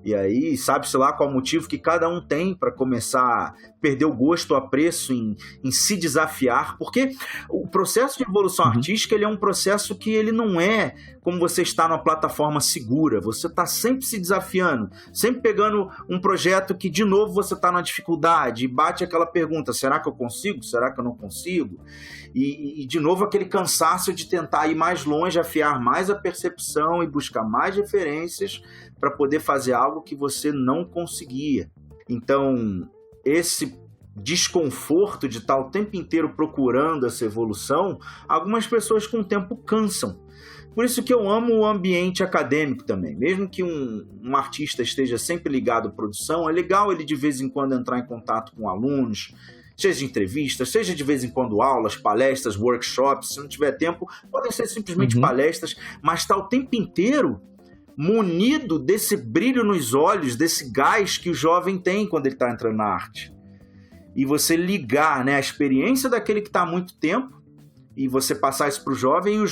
E aí, sabe-se lá qual o motivo que cada um tem para começar a perder o gosto, o apreço em se desafiar. Porque o processo de evolução artística, ele é um processo que ele não é como você está numa plataforma segura. Você está sempre se desafiando, sempre pegando um projeto que, de novo, você está na dificuldade e bate aquela pergunta, será que eu consigo? Será que eu não consigo? E, de novo, aquele cansaço de tentar ir mais longe, afiar mais a percepção e buscar mais referências para poder fazer algo que você não conseguia. Então, esse desconforto de estar o tempo inteiro procurando essa evolução, algumas pessoas com o tempo cansam. Por isso que eu amo o ambiente acadêmico também. Mesmo que um artista esteja sempre ligado à produção, é legal ele de vez em quando entrar em contato com alunos, seja de entrevistas, seja de vez em quando aulas, palestras, workshops. Se não tiver tempo, podem ser simplesmente palestras, mas está o tempo inteiro munido desse brilho nos olhos, desse gás que o jovem tem quando ele está entrando na arte. E você ligar, né, a experiência daquele que está há muito tempo e você passar isso para o jovem, e o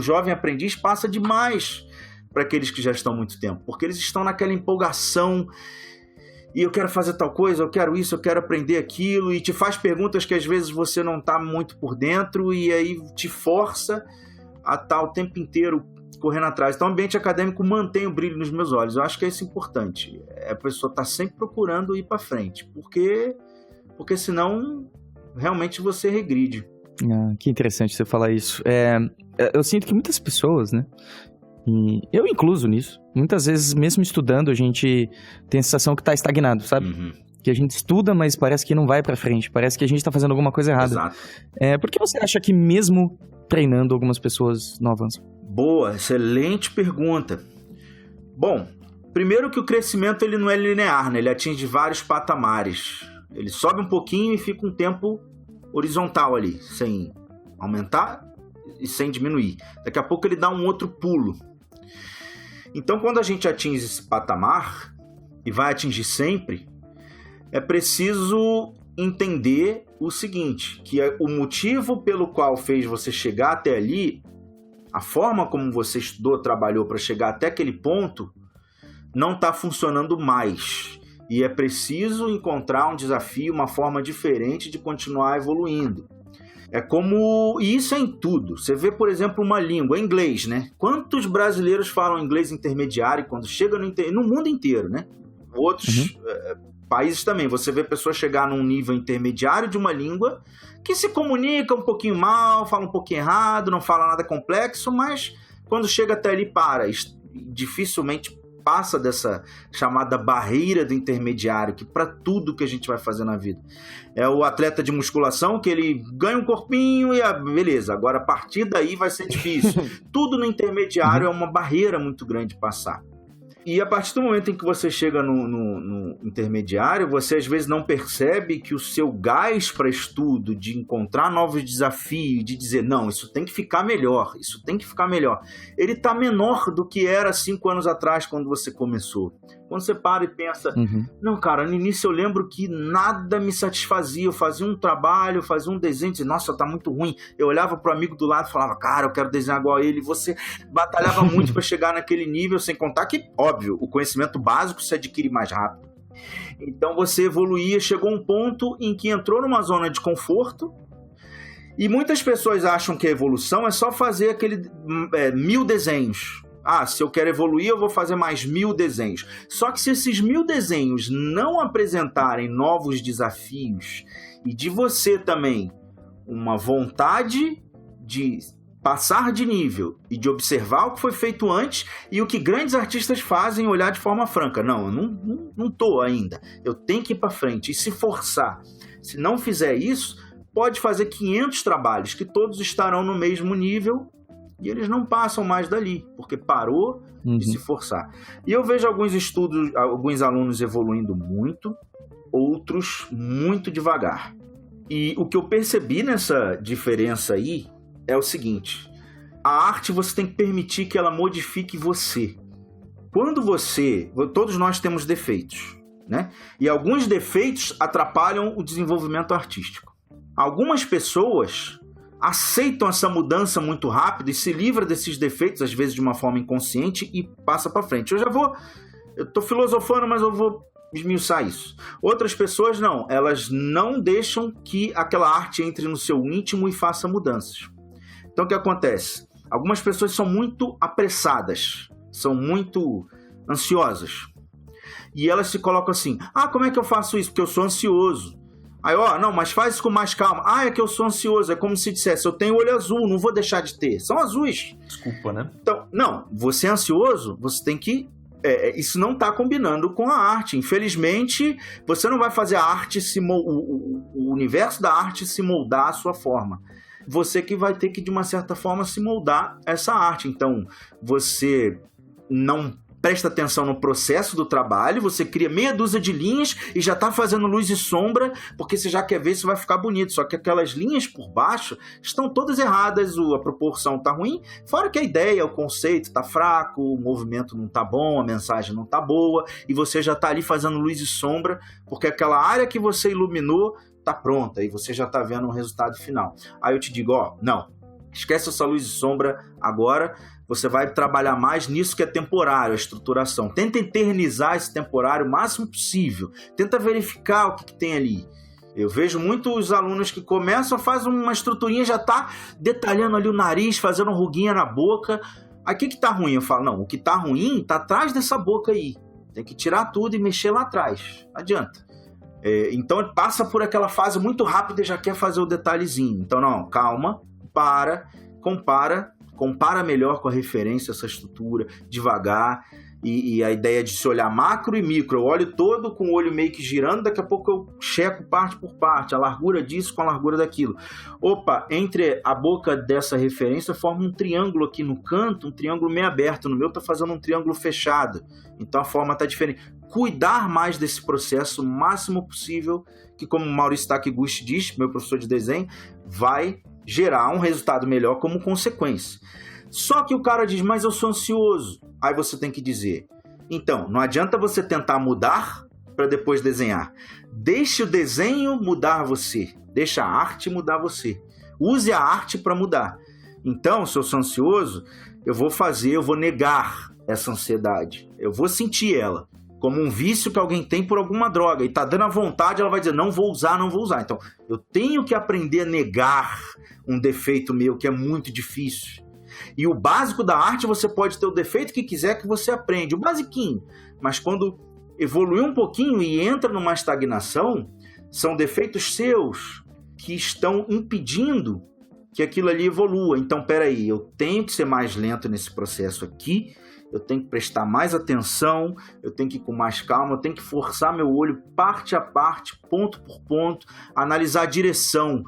jovem aprendiz passa demais para aqueles que já estão há muito tempo, porque eles estão naquela empolgação e eu quero fazer tal coisa, eu quero isso, eu quero aprender aquilo, e te faz perguntas que às vezes você não está muito por dentro e aí te força a estar o tempo inteiro correndo atrás. Então o ambiente acadêmico mantém o brilho nos meus olhos. Eu acho que é isso importante. A pessoa está sempre procurando ir para frente, porque senão realmente você regride. Que interessante você falar isso. Eu sinto que muitas pessoas, né? E eu incluso nisso. Muitas vezes, mesmo estudando, a gente tem a sensação que tá estagnado, sabe? Uhum. Que a gente estuda, mas parece que não vai pra frente. Parece que a gente tá fazendo alguma coisa errada. Exato. Por que você acha que mesmo treinando, algumas pessoas não avançam? Boa, excelente pergunta. Bom, primeiro que o crescimento ele não é linear, né? Ele atinge vários patamares. Ele sobe um pouquinho e fica um tempo horizontal ali, sem aumentar e sem diminuir. Daqui a pouco ele dá um outro pulo. Então, quando a gente atinge esse patamar, e vai atingir sempre, é preciso entender o seguinte, que o motivo pelo qual fez você chegar até ali, a forma como você estudou, trabalhou para chegar até aquele ponto, não está funcionando mais. E é preciso encontrar um desafio, uma forma diferente de continuar evoluindo. E isso é em tudo. Você vê, por exemplo, uma língua, inglês, né? Quantos brasileiros falam inglês intermediário quando chega no mundo inteiro, né? Outros países também. Você vê pessoas chegar num nível intermediário de uma língua que se comunica um pouquinho mal, fala um pouquinho errado, não fala nada complexo, mas quando chega até ali dificilmente passa dessa chamada barreira do intermediário, que para tudo que a gente vai fazer na vida. É o atleta de musculação que ele ganha um corpinho e beleza, agora a partir daí vai ser difícil. Tudo no intermediário é uma barreira muito grande de passar. E a partir do momento em que você chega no intermediário, você às vezes não percebe que o seu gás para estudo, de encontrar novos desafios, de dizer, não, isso tem que ficar melhor, ele está menor do que era 5 anos atrás, quando você começou. Quando você para e pensa, não, cara, no início eu lembro que nada me satisfazia, eu fazia um trabalho, eu fazia um desenho, dizia, nossa, tá muito ruim. Eu olhava pro amigo do lado e falava, cara, eu quero desenhar igual a ele. Você batalhava muito para chegar naquele nível, sem contar que, óbvio, o conhecimento básico se adquire mais rápido. Então você evoluía, chegou a um ponto em que entrou numa zona de conforto, e muitas pessoas acham que a evolução é só fazer aquele 1000 desenhos. Se eu quero evoluir, eu vou fazer mais 1000 desenhos. Só que se esses 1000 desenhos não apresentarem novos desafios e de você também uma vontade de passar de nível e de observar o que foi feito antes e o que grandes artistas fazem, olhar de forma franca. Não, eu não tô ainda. Eu tenho que ir para frente e se forçar. Se não fizer isso, pode fazer 500 trabalhos que todos estarão no mesmo nível e eles não passam mais dali, porque parou de se forçar. E eu vejo alguns alunos evoluindo muito, outros muito devagar. E o que eu percebi nessa diferença aí é o seguinte, a arte você tem que permitir que ela modifique você. Todos nós temos defeitos, né? E alguns defeitos atrapalham o desenvolvimento artístico. Algumas pessoas aceitam essa mudança muito rápido e se livram desses defeitos, às vezes de uma forma inconsciente, e passa para frente. Eu tô filosofando, mas eu vou esmiuçar isso. Outras pessoas não, elas não deixam que aquela arte entre no seu íntimo e faça mudanças. Então o que acontece? Algumas pessoas são muito apressadas, são muito ansiosas. E elas se colocam assim, como é que eu faço isso? Porque eu sou ansioso. Aí, não, mas faz isso com mais calma. É que eu sou ansioso. É como se dissesse, eu tenho olho azul, não vou deixar de ter. São azuis. Desculpa, né? Então, não, você é ansioso, você tem que... isso não está combinando com a arte. Infelizmente, você não vai fazer a arte, o universo da arte se moldar à sua forma. Você que vai ter que, de uma certa forma, se moldar essa arte. Então, você não presta atenção no processo do trabalho, você cria meia dúzia de linhas e já está fazendo luz e sombra, porque você já quer ver se vai ficar bonito. Só que aquelas linhas por baixo estão todas erradas, a proporção está ruim, fora que a ideia, o conceito está fraco, o movimento não está bom, a mensagem não está boa, e você já está ali fazendo luz e sombra, porque aquela área que você iluminou está pronta, e você já está vendo o resultado final. Aí eu te digo, não, Esquece essa luz e sombra agora, você vai trabalhar mais nisso que é temporário, a estruturação. Tenta eternizar esse temporário o máximo possível. Tenta verificar o que tem ali. Eu vejo muitos alunos que começam, fazem uma estruturinha, já tá detalhando ali o nariz, fazendo ruguinha na boca. Aí o que tá ruim? Eu falo, não, o que tá ruim tá atrás dessa boca aí. Tem que tirar tudo e mexer lá atrás. Não adianta. Então passa por aquela fase muito rápida e já quer fazer o detalhezinho. Então não, calma, compara melhor com a referência, essa estrutura, devagar. E a ideia de se olhar macro e micro, eu olho todo com o olho meio que girando, daqui a pouco eu checo parte por parte, a largura disso com a largura daquilo. Opa, entre a boca dessa referência forma um triângulo aqui no canto, um triângulo meio aberto, no meu tá fazendo um triângulo fechado, então a forma tá diferente. Cuidar mais desse processo o máximo possível, que como o Maurício Takiguchi diz, meu professor de desenho, vai gerar um resultado melhor como consequência. Só que o cara diz, mas eu sou ansioso. Aí você tem que dizer, então, não adianta você tentar mudar para depois desenhar. Deixe o desenho mudar você. Deixa a arte mudar você. Use a arte para mudar. Então, se eu sou ansioso, eu vou negar essa ansiedade. Eu vou sentir ela como um vício que alguém tem por alguma droga. E tá dando a vontade, ela vai dizer, não vou usar. Então, eu tenho que aprender a negar um defeito meu que é muito difícil. E o básico da arte, você pode ter o defeito que quiser que você aprende, o basiquinho. Mas quando evoluir um pouquinho e entra numa estagnação, são defeitos seus que estão impedindo que aquilo ali evolua. Então, peraí, eu tenho que ser mais lento nesse processo aqui, eu tenho que prestar mais atenção, eu tenho que ir com mais calma, eu tenho que forçar meu olho parte a parte, ponto por ponto, analisar a direção.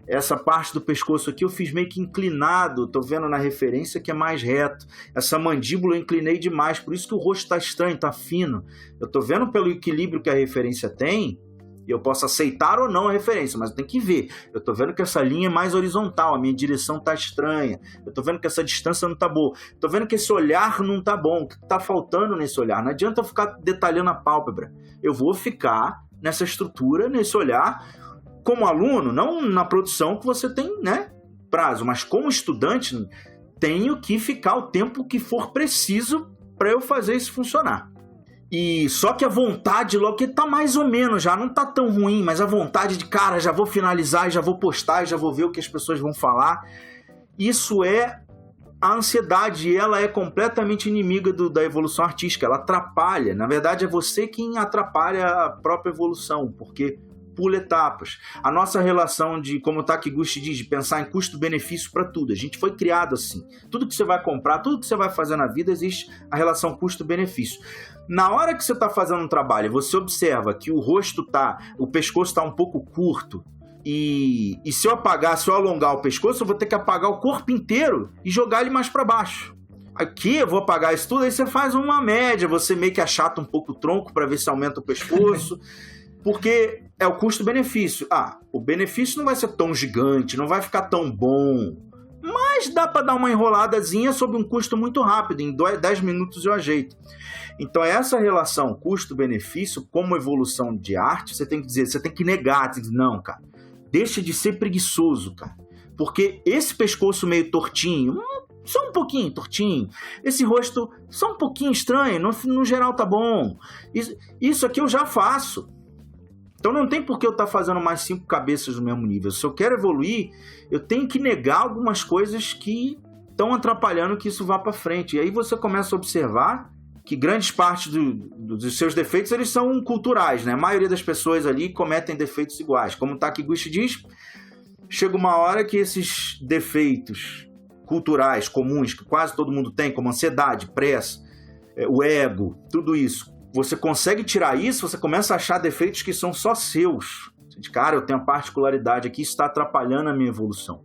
Essa parte do pescoço aqui eu fiz meio que inclinado, tô vendo na referência que é mais reto. Essa mandíbula eu inclinei demais, por isso que o rosto tá estranho, tá fino. Eu tô vendo pelo equilíbrio que a referência tem, e eu posso aceitar ou não a referência, mas eu tenho que ver. Eu tô vendo que essa linha é mais horizontal, a minha direção tá estranha. Eu tô vendo que essa distância não tá boa. Eu tô vendo que esse olhar não tá bom, o que tá faltando nesse olhar? Não adianta eu ficar detalhando a pálpebra. Eu vou ficar nessa estrutura, nesse olhar, como aluno, não na produção que você tem, né, prazo, mas como estudante, tenho que ficar o tempo que for preciso para eu fazer isso funcionar. E só que a vontade, logo que tá mais ou menos, já não tá tão ruim, mas a vontade de, cara, já vou finalizar, já vou postar, já vou ver o que as pessoas vão falar, isso é a ansiedade, ela é completamente inimiga da evolução artística, ela atrapalha, na verdade é você quem atrapalha a própria evolução, porque pula etapas. A nossa relação de, como o Takiguchi diz, de pensar em custo-benefício para tudo. A gente foi criado assim. Tudo que você vai comprar, tudo que você vai fazer na vida, existe a relação custo-benefício. Na hora que você está fazendo um trabalho, você observa que o pescoço está um pouco curto, e se eu alongar o pescoço, eu vou ter que apagar o corpo inteiro e jogar ele mais para baixo. Aqui eu vou apagar isso tudo, aí você faz uma média, você meio que achata um pouco o tronco para ver se aumenta o pescoço. Porque é o custo-benefício. O benefício não vai ser tão gigante, não vai ficar tão bom, mas dá para dar uma enroladazinha sob um custo muito rápido, em 10 minutos eu ajeito. Então essa relação custo-benefício como evolução de arte, você tem que dizer, você tem que negar, você tem que dizer, não, cara, deixa de ser preguiçoso, cara, porque esse pescoço meio tortinho, só um pouquinho tortinho, esse rosto só um pouquinho estranho, no geral tá bom, isso aqui eu já faço. Então não tem por que eu estar fazendo mais 5 cabeças no mesmo nível. Se eu quero evoluir, eu tenho que negar algumas coisas que estão atrapalhando que isso vá para frente. E aí você começa a observar que grandes partes dos seus defeitos eles são culturais, né? A maioria das pessoas ali cometem defeitos iguais. Como o Takiguchi diz, chega uma hora que esses defeitos culturais comuns, que quase todo mundo tem, como ansiedade, pressa, o ego, tudo isso, você consegue tirar isso, você começa a achar defeitos que são só seus. Cara, eu tenho uma particularidade aqui, isso está atrapalhando a minha evolução.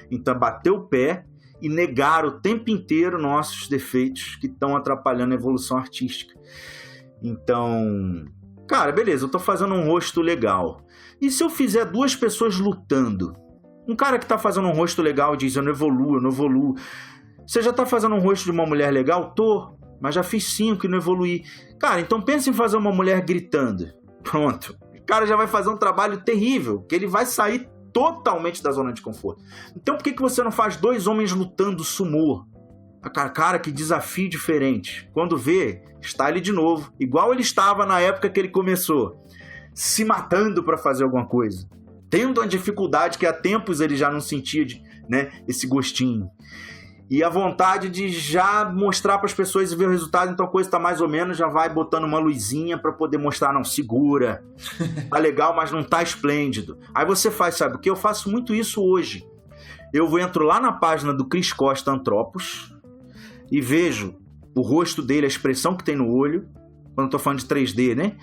Então, bater o pé e negar o tempo inteiro nossos defeitos que estão atrapalhando a evolução artística. Então, cara, beleza, eu estou fazendo um rosto legal. E se eu fizer 2 pessoas lutando? Um cara que está fazendo um rosto legal diz, eu não evoluo. Você já está fazendo um rosto de uma mulher legal? Tô. Mas já fiz 5 e não evoluí. Cara, então pensa em fazer uma mulher gritando. Pronto. O cara já vai fazer um trabalho terrível, que ele vai sair totalmente da zona de conforto. Então por que você não faz 2 homens lutando sumô? Cara, que desafio diferente. Quando vê, está ele de novo, igual ele estava na época que ele começou, se matando para fazer alguma coisa, tendo a dificuldade que há tempos ele já não sentia, né, esse gostinho. E a vontade de já mostrar para as pessoas e ver o resultado, então a coisa está mais ou menos, já vai botando uma luzinha para poder mostrar, não, segura, tá legal, mas não tá esplêndido. Aí você faz, sabe o que? Eu faço muito isso hoje. Eu entro lá na página do Chris Costa Antropos e vejo o rosto dele, a expressão que tem no olho, quando eu tô falando de 3D, né?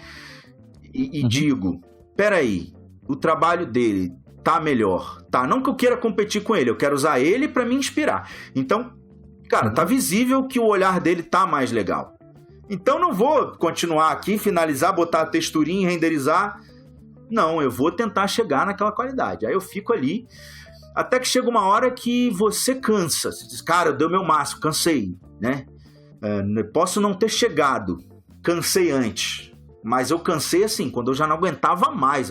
E digo, peraí, o trabalho dele tá melhor, tá? Não que eu queira competir com ele, eu quero usar ele pra me inspirar. Então, cara, tá visível que o olhar dele tá mais legal. Então não vou continuar aqui, finalizar, botar a texturinha, renderizar. Não, eu vou tentar chegar naquela qualidade. Aí eu fico ali, até que chega uma hora que você cansa. Você diz, cara, eu dei o meu máximo, cansei, né? Posso não ter chegado, cansei antes. Mas eu cansei assim, quando eu já não aguentava mais,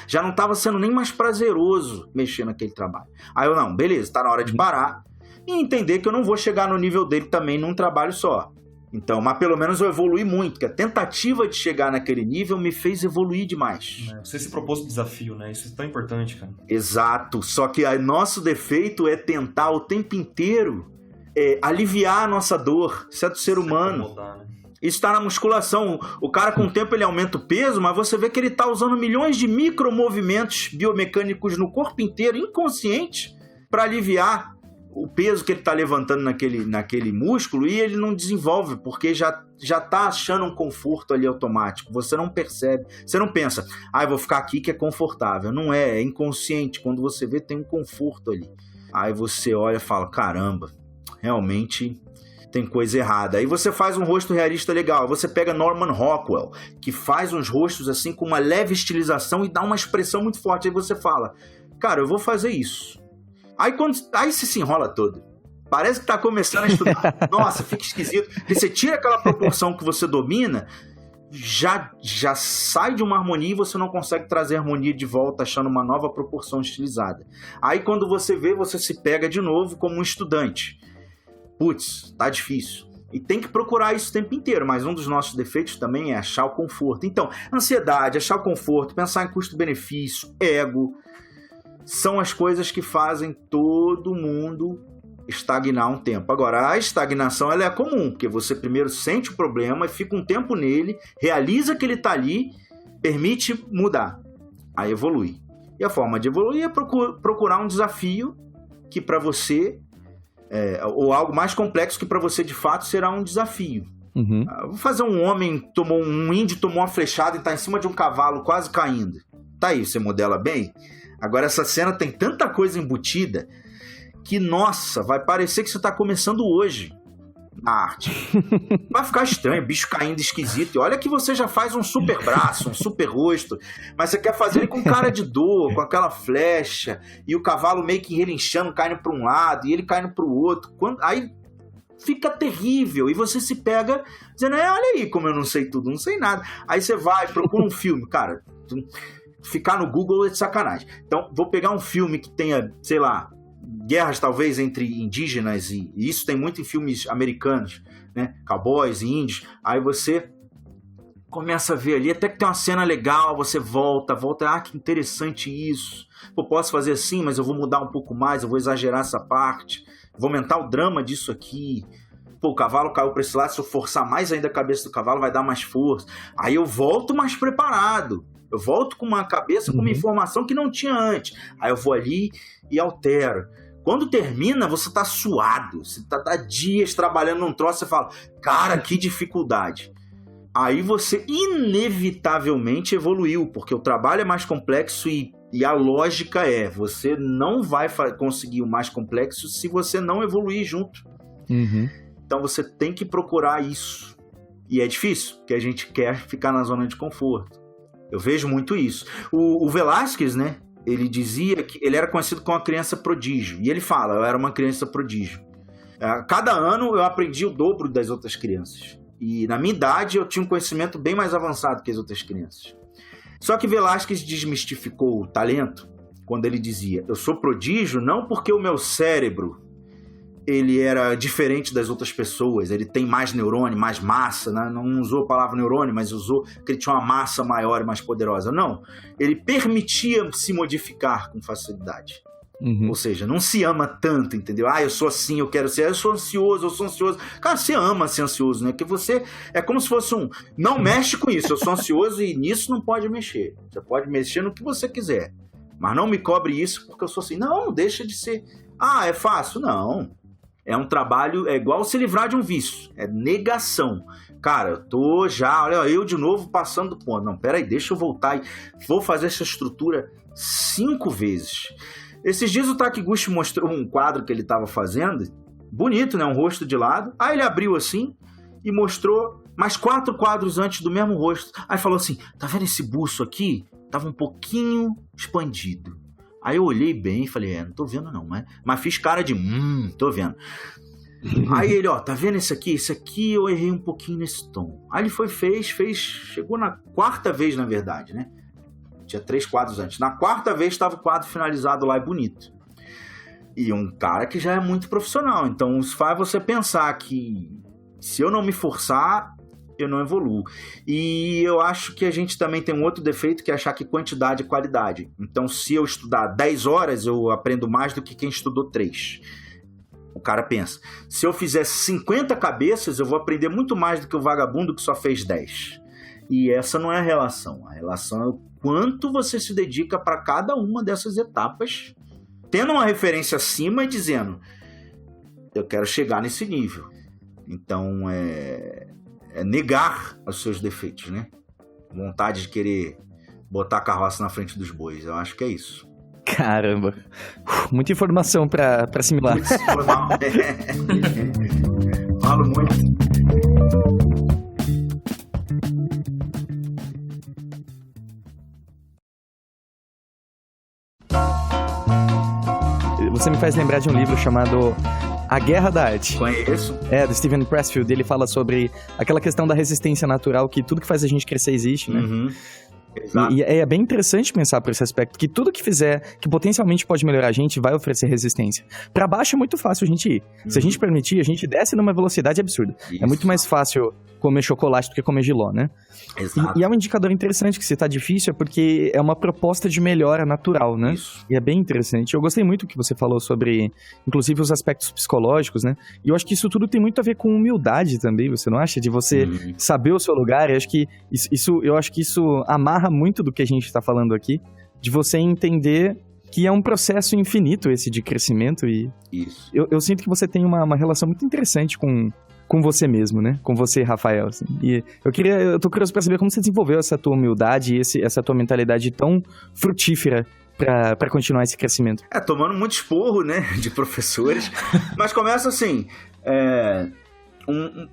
já não estava sendo nem mais prazeroso mexer naquele trabalho. Aí eu, não, beleza, tá na hora de parar e entender que eu não vou chegar no nível dele também num trabalho só. Então, mas pelo menos eu evolui muito, porque a tentativa de chegar naquele nível me fez evoluir demais. Você se propôs um desafio, né? Isso é tão importante, cara. Exato, só que nosso defeito é tentar o tempo inteiro aliviar a nossa dor, isso é do ser humano. Incomodar, né? Isso está na musculação. O cara com o tempo ele aumenta o peso, mas você vê que ele está usando milhões de micromovimentos biomecânicos no corpo inteiro, inconsciente, para aliviar o peso que ele está levantando naquele músculo, e ele não desenvolve, porque já está achando um conforto ali automático. Você não percebe, você não pensa, eu vou ficar aqui que é confortável. Não é inconsciente. Quando você vê, tem um conforto ali. Aí você olha e fala, caramba, realmente tem coisa errada. Aí você faz um rosto realista legal. Você pega Norman Rockwell, que faz uns rostos assim com uma leve estilização e dá uma expressão muito forte. Aí você fala, cara, eu vou fazer isso. Aí você se enrola todo. Parece que tá começando a estudar. Nossa, fica esquisito. Aí você tira aquela proporção que você domina, já sai de uma harmonia e você não consegue trazer a harmonia de volta, achando uma nova proporção estilizada. Aí quando você vê, você se pega de novo como um estudante. Putz, tá difícil. E tem que procurar isso o tempo inteiro, mas um dos nossos defeitos também é achar o conforto. Então, ansiedade, achar o conforto, pensar em custo-benefício, ego, são as coisas que fazem todo mundo estagnar um tempo. Agora, a estagnação ela é comum, porque você primeiro sente o problema e fica um tempo nele, realiza que ele está ali, permite mudar, aí evolui. E a forma de evoluir é procurar um desafio que para você ou algo mais complexo que para você de fato será um desafio. Vou fazer um índio tomou uma flechada e está em cima de um cavalo quase caindo. Tá aí, você modela bem. Agora essa cena tem tanta coisa embutida que, nossa, vai parecer que você está começando hoje na arte. Vai ficar estranho, bicho caindo esquisito. E olha que você já faz um super braço, um super rosto, mas você quer fazer ele com cara de dor, com aquela flecha, e o cavalo meio que relinchando, caindo para um lado, e ele caindo para o outro. Aí fica terrível, e você se pega dizendo, olha aí como eu não sei tudo, não sei nada. Aí você vai, procura um filme, cara, ficar no Google é de sacanagem. Então, vou pegar um filme que tenha, sei lá, guerras talvez entre indígenas, e isso tem muito em filmes americanos, né? Cowboys e índios. Aí você começa a ver ali, até que tem uma cena legal, você volta, que interessante isso. Pô, posso fazer assim, mas eu vou mudar um pouco mais, eu vou exagerar essa parte, vou aumentar o drama disso aqui. Pô, o cavalo caiu para esse lado, se eu forçar mais ainda a cabeça do cavalo, vai dar mais força. Aí eu volto mais preparado. Eu volto com uma cabeça, com uma informação que não tinha antes. Aí eu vou ali e altero. Quando termina, você tá suado. Você tá dias trabalhando num troço, você fala, cara, que dificuldade. Aí você inevitavelmente evoluiu, porque o trabalho é mais complexo e a lógica você não vai conseguir o mais complexo se você não evoluir junto. Então você tem que procurar isso. E é difícil, porque a gente quer ficar na zona de conforto. Eu vejo muito isso. O Velázquez, né? Ele dizia que ele era conhecido como uma criança prodígio. E ele fala, eu era uma criança prodígio. Cada ano eu aprendi o dobro das outras crianças. E na minha idade eu tinha um conhecimento bem mais avançado que as outras crianças. Só que Velázquez desmistificou o talento quando ele dizia, eu sou prodígio não porque o meu cérebro ele era diferente das outras pessoas, ele tem mais neurônio, mais massa, né? Não usou a palavra neurônio, mas usou que ele tinha uma massa maior e mais poderosa. Não, ele permitia se modificar com facilidade. Ou seja, não se ama tanto, entendeu? Eu sou assim, eu quero ser, eu sou ansioso. Cara, você ama ser ansioso, né? Porque você é como se fosse não mexe com isso, eu sou ansioso e nisso não pode mexer. Você pode mexer no que você quiser, mas não me cobre isso porque eu sou assim. Não deixa de ser. É fácil? Não. É um trabalho, é igual se livrar de um vício, é negação. Cara, eu tô já, olha, eu de novo passando do ponto. Não, peraí, deixa eu voltar e vou fazer essa estrutura 5 vezes. Esses dias o Takiguchi mostrou um quadro que ele estava fazendo, bonito, né? Um rosto de lado. Aí ele abriu assim e mostrou mais 4 quadros antes do mesmo rosto. Aí falou assim, tá vendo esse buço aqui? Tava um pouquinho expandido. Aí eu olhei bem e falei, não tô vendo não, mas fiz cara de, tô vendo. Aí ele, tá vendo esse aqui eu errei um pouquinho nesse tom. Aí ele fez, chegou na 4ª vez, na verdade, né? Tinha 3 quadros antes. Na 4ª vez estava o quadro finalizado lá e bonito. E um cara que já é muito profissional. Então isso faz você pensar que se eu não me forçar, eu não evoluo. E eu acho que a gente também tem um outro defeito, que é achar que quantidade é qualidade. Então se eu estudar 10 horas, eu aprendo mais do que quem estudou 3. O cara pensa, se eu fizer 50 cabeças, eu vou aprender muito mais do que o vagabundo que só fez 10. E essa não é a relação. A relação é o quanto você se dedica para cada uma dessas etapas, tendo uma referência acima e dizendo, eu quero chegar nesse nível. Então, é negar os seus defeitos, né? Vontade de querer botar a carroça na frente dos bois. Eu acho que é isso. Caramba. Muita informação para assimilar. Muito informal. Falo muito. Você me faz lembrar de um livro chamado A Guerra da Arte. Conheço. Do Steven Pressfield. Ele fala sobre aquela questão da resistência natural, que tudo que faz a gente crescer existe, né? Exato. E é bem interessante pensar por esse aspecto, que tudo que fizer, que potencialmente pode melhorar a gente, vai oferecer resistência. Pra baixo é muito fácil a gente ir. Se a gente permitir, a gente desce numa velocidade absurda. Isso. É muito mais fácil comer chocolate do que comer jiló, né? Exato. E é um indicador interessante que se tá difícil é porque é uma proposta de melhora natural, né? Isso. E é bem interessante. Eu gostei muito que você falou sobre, inclusive, os aspectos psicológicos, né? E eu acho que isso tudo tem muito a ver com humildade também, você não acha? De você saber o seu lugar. Eu acho que isso amarra muito do que a gente tá falando aqui, de você entender que é um processo infinito esse de crescimento. E isso. Eu sinto que você tem uma relação muito interessante com você mesmo, né? Com você, Rafael. Assim. E eu tô curioso pra saber como você desenvolveu essa tua humildade e essa tua mentalidade tão frutífera pra continuar esse crescimento. Tomando muito esporro, né? De professores. Mas começa assim.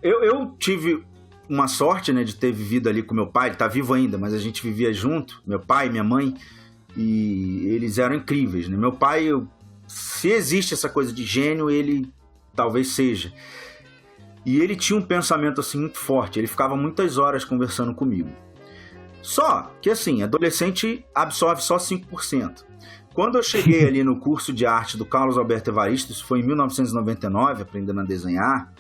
Eu tive uma sorte, né? De ter vivido ali com meu pai. Ele tá vivo ainda, mas a gente vivia junto. Meu pai, minha mãe. E eles eram incríveis, né? Meu pai, se existe essa coisa de gênio, ele talvez seja. E ele tinha um pensamento assim muito forte, ele ficava muitas horas conversando comigo. Só que assim, adolescente absorve só 5%. Quando eu cheguei ali no curso de arte do Carlos Alberto Evaristo, isso foi em 1999, aprendendo a desenhar,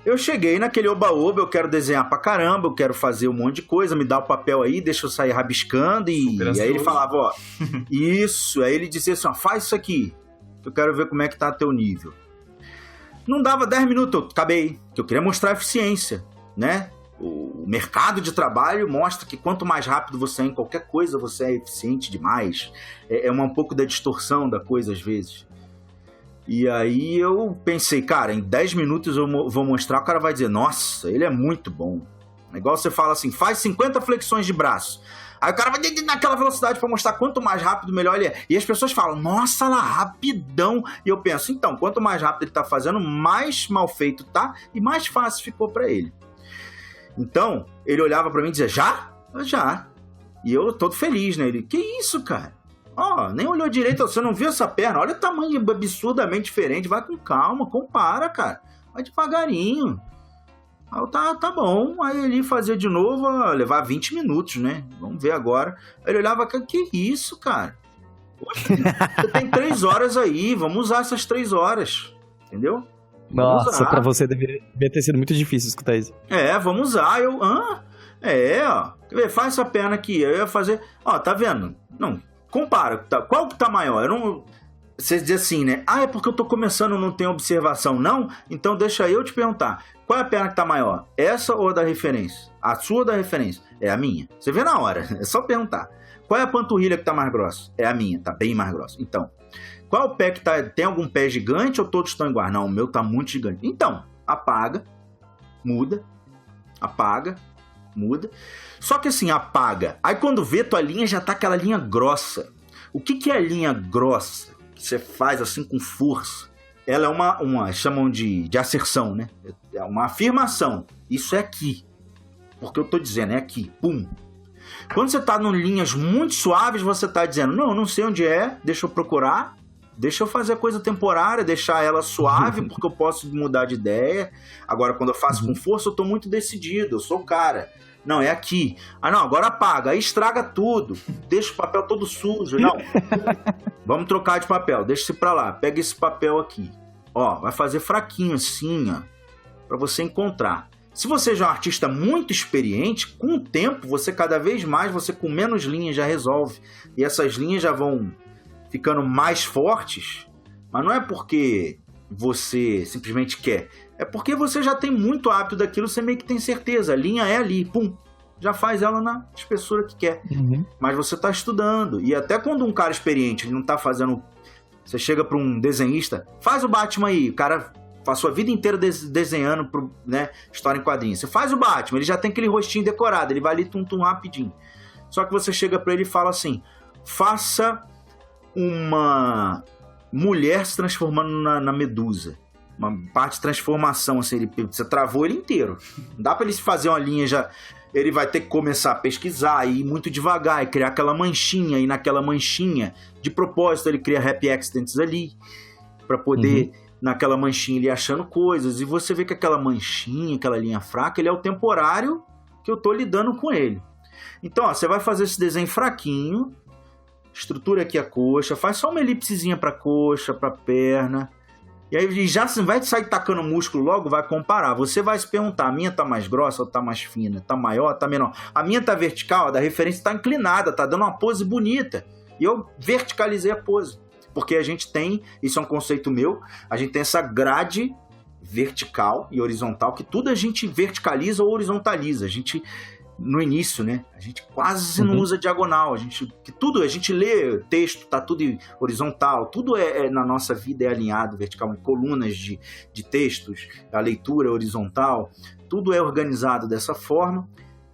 eu cheguei naquele oba-oba, eu quero desenhar pra caramba, eu quero fazer um monte de coisa, me dá o papel aí, deixa eu sair rabiscando, e aí ele falava, isso, aí ele dizia assim, faz isso aqui, que eu quero ver como é que tá teu nível. Não dava 10 minutos, eu acabei, que eu queria mostrar a eficiência, né? O mercado de trabalho mostra que quanto mais rápido você é em qualquer coisa, você é eficiente demais. É um pouco da distorção da coisa às vezes. E aí eu pensei, cara, em 10 minutos eu vou mostrar, o cara vai dizer, nossa, ele é muito bom. É igual você fala assim, faz 50 flexões de braço. Aí o cara vai naquela velocidade para mostrar quanto mais rápido, melhor ele é. E as pessoas falam, nossa, lá, rapidão. E eu penso, então, quanto mais rápido ele tá fazendo, mais mal feito tá e mais fácil ficou para ele. Então, ele olhava para mim e dizia, já? Já. E eu todo feliz, né? Ele, que isso, cara? Nem olhou direito, você não viu essa perna? Olha o tamanho absurdamente diferente, vai com calma, compara, cara. Vai devagarinho. Aí eu, tá bom. Aí ele fazia de novo, levar 20 minutos, né? Vamos ver agora. Aí ele olhava, que isso, cara? Poxa, você tem 3 horas aí, vamos usar essas 3 horas, entendeu? Nossa, pra você devia ter sido muito difícil escutar isso. Vamos usar. Faz essa perna aqui. Eu ia fazer... Ó, tá vendo? Não, compara. Qual que tá maior? Você diz assim, né? É porque eu tô começando, não tem observação. Não? Então deixa eu te perguntar. Qual é a perna que tá maior? Essa ou a da referência? A sua ou da referência? É a minha. Você vê na hora. É só perguntar. Qual é a panturrilha que tá mais grossa? É a minha. Tá bem mais grossa. Então... Qual o pé que tá... Tem algum pé gigante ou todos estão iguais? Não, o meu tá muito gigante. Então, apaga, muda, apaga, muda. Só que assim, apaga. Aí quando vê, tua linha já tá aquela linha grossa. O que é a linha grossa? Que você faz assim com força. Ela é uma chamam de asserção, né? É uma afirmação. Isso é aqui. Porque eu tô dizendo, é aqui. Pum. Quando você tá em linhas muito suaves, você tá dizendo, não sei onde é, deixa eu procurar. Deixa eu fazer a coisa temporária, deixar ela suave, porque eu posso mudar de ideia. Agora, quando eu faço com força, eu tô muito decidido, eu sou o cara. Não, é aqui. Não, agora apaga, aí estraga tudo. Deixa o papel todo sujo. Não, vamos trocar de papel, deixa esse pra lá. Pega esse papel aqui. Ó, vai fazer fraquinho assim, ó, pra você encontrar. Se você já é um artista muito experiente, com o tempo, você cada vez mais, você com menos linhas já resolve. E essas linhas já vão... ficando mais fortes, mas não é porque você simplesmente quer, é porque você já tem muito hábito daquilo, você meio que tem certeza, a linha é ali, pum, já faz ela na espessura que quer. Mas você está estudando, e até quando um cara experiente, ele não está fazendo, você chega para um desenhista, faz o Batman aí, o cara passou a vida inteira desenhando, né, história em quadrinhos, você faz o Batman, ele já tem aquele rostinho decorado, ele vai ali tum rapidinho, só que você chega para ele e fala assim, faça uma mulher se transformando na Medusa. Uma parte de transformação, assim, você travou ele inteiro. Não dá pra ele fazer uma linha já... Ele vai ter que começar a pesquisar e ir muito devagar e criar aquela manchinha, e naquela manchinha, de propósito, ele cria happy accidents ali, pra poder, naquela manchinha, ele ir achando coisas. E você vê que aquela manchinha, aquela linha fraca, ele é o temporário que eu tô lidando com ele. Então, ó, você vai fazer esse desenho fraquinho, estrutura aqui a coxa, faz só uma elipsezinha pra coxa, pra perna, e aí já vai sair tacando músculo logo, vai comparar. Você vai se perguntar, a minha tá mais grossa ou tá mais fina? Tá maior, tá menor? A minha tá vertical, a da referência tá inclinada, tá dando uma pose bonita. E eu verticalizei a pose. Porque a gente tem, isso é um conceito meu, a gente tem essa grade vertical e horizontal, que tudo a gente verticaliza ou horizontaliza. A gente... no início, né? A gente quase não usa diagonal. A gente lê texto, tá tudo horizontal. Tudo na nossa vida é alinhado vertical, em colunas de textos. A leitura é horizontal. Tudo é organizado dessa forma.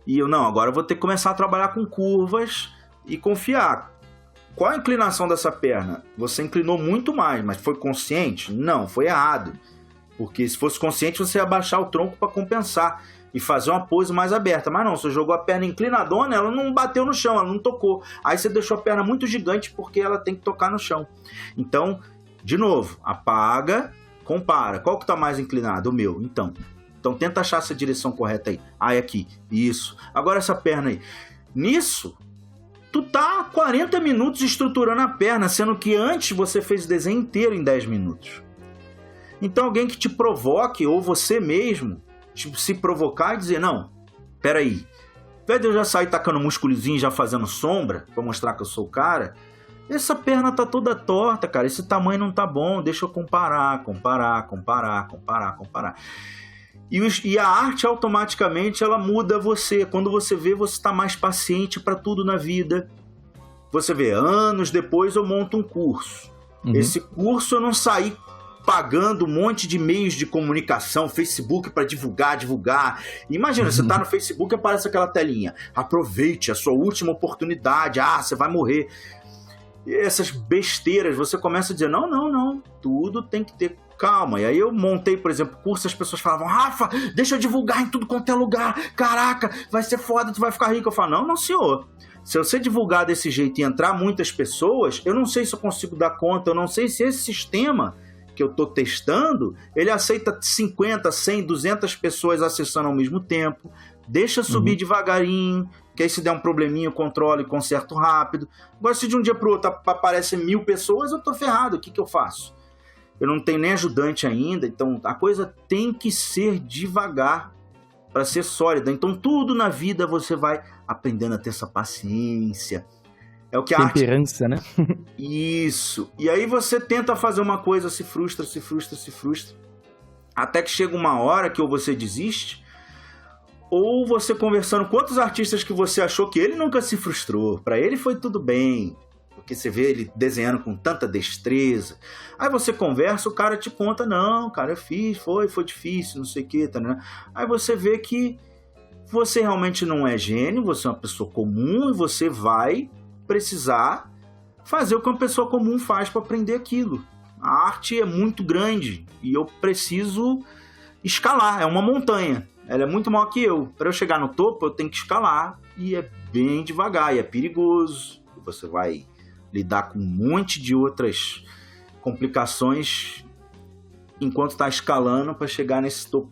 E agora eu vou ter que começar a trabalhar com curvas e confiar. Qual a inclinação dessa perna? Você inclinou muito mais, mas foi consciente? Não, foi errado. Porque se fosse consciente, você ia abaixar o tronco para compensar e fazer uma pose mais aberta. Mas não, você jogou a perna inclinadona, ela não bateu no chão, ela não tocou. Aí você deixou a perna muito gigante porque ela tem que tocar no chão. Então, de novo, apaga, compara. Qual que tá mais inclinado? O meu. Então tenta achar essa direção correta aí. É aqui. Isso. Agora essa perna aí. Nisso, tu tá 40 minutos estruturando a perna, sendo que antes você fez o desenho inteiro em 10 minutos. Então alguém que te provoque, ou você mesmo, se provocar e dizer, não, peraí, ao invés de eu já sair tacando musculozinho e já fazendo sombra, pra mostrar que eu sou o cara, essa perna tá toda torta, cara, esse tamanho não tá bom, deixa eu comparar. E a arte automaticamente ela muda você. Quando você vê, você tá mais paciente para tudo na vida. Você vê, anos depois eu monto um curso. Esse curso eu não saí pagando um monte de meios de comunicação, Facebook para divulgar. Imagina, você tá no Facebook e aparece aquela telinha. Aproveite a sua última oportunidade. Você vai morrer. E essas besteiras, você começa a dizer, não. Tudo tem que ter calma. E aí eu montei, por exemplo, curso, as pessoas falavam, Rafa, deixa eu divulgar em tudo quanto é lugar. Caraca, vai ser foda, tu vai ficar rico. Eu falo, não, senhor. Se você divulgar desse jeito e entrar muitas pessoas, eu não sei se eu consigo dar conta, eu não sei se esse sistema que eu tô testando, ele aceita 50, 100, 200 pessoas acessando ao mesmo tempo, deixa subir devagarinho, que aí se der um probleminha eu controlo e conserto rápido. Agora, se de um dia pro outro aparecem 1000 pessoas, eu tô ferrado, o que eu faço? Eu não tenho nem ajudante ainda, então a coisa tem que ser devagar para ser sólida. Então tudo na vida você vai aprendendo a ter essa paciência. É o que a arte... Temperança, né? Isso. E aí você tenta fazer uma coisa, se frustra, até que chega uma hora que ou você desiste, ou você conversando com outros artistas que você achou que ele nunca se frustrou, para ele foi tudo bem, porque você vê ele desenhando com tanta destreza. Aí você conversa, o cara te conta, não, cara, eu fiz, foi difícil, não sei o que, tá, né? Aí você vê que você realmente não é gênio, você é uma pessoa comum e você vai precisar fazer o que uma pessoa comum faz para aprender aquilo. A arte é muito grande e eu preciso escalar, é uma montanha. Ela é muito maior que eu. Para eu chegar no topo, eu tenho que escalar e é bem devagar e é perigoso. Você vai lidar com um monte de outras complicações enquanto está escalando para chegar nesse topo.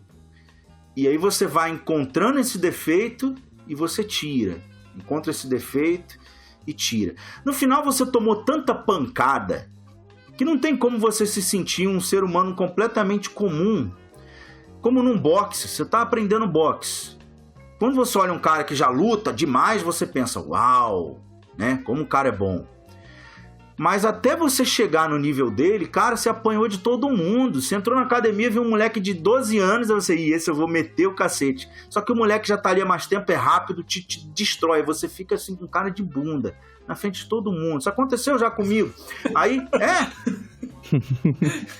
E aí você vai encontrando esse defeito e você tira. Encontra esse defeito e tira. No final você tomou tanta pancada que não tem como você se sentir um ser humano completamente comum. Como num boxe, você está aprendendo boxe. Quando você olha um cara que já luta demais, você pensa, uau, né? Como o cara é bom. Mas até você chegar no nível dele, cara, você apanhou de todo mundo. Você entrou na academia, viu um moleque de 12 anos, aí você, esse eu vou meter o cacete. Só que o moleque já tá ali há mais tempo, é rápido, te destrói. Você fica assim com cara de bunda, na frente de todo mundo. Isso aconteceu já comigo. Aí,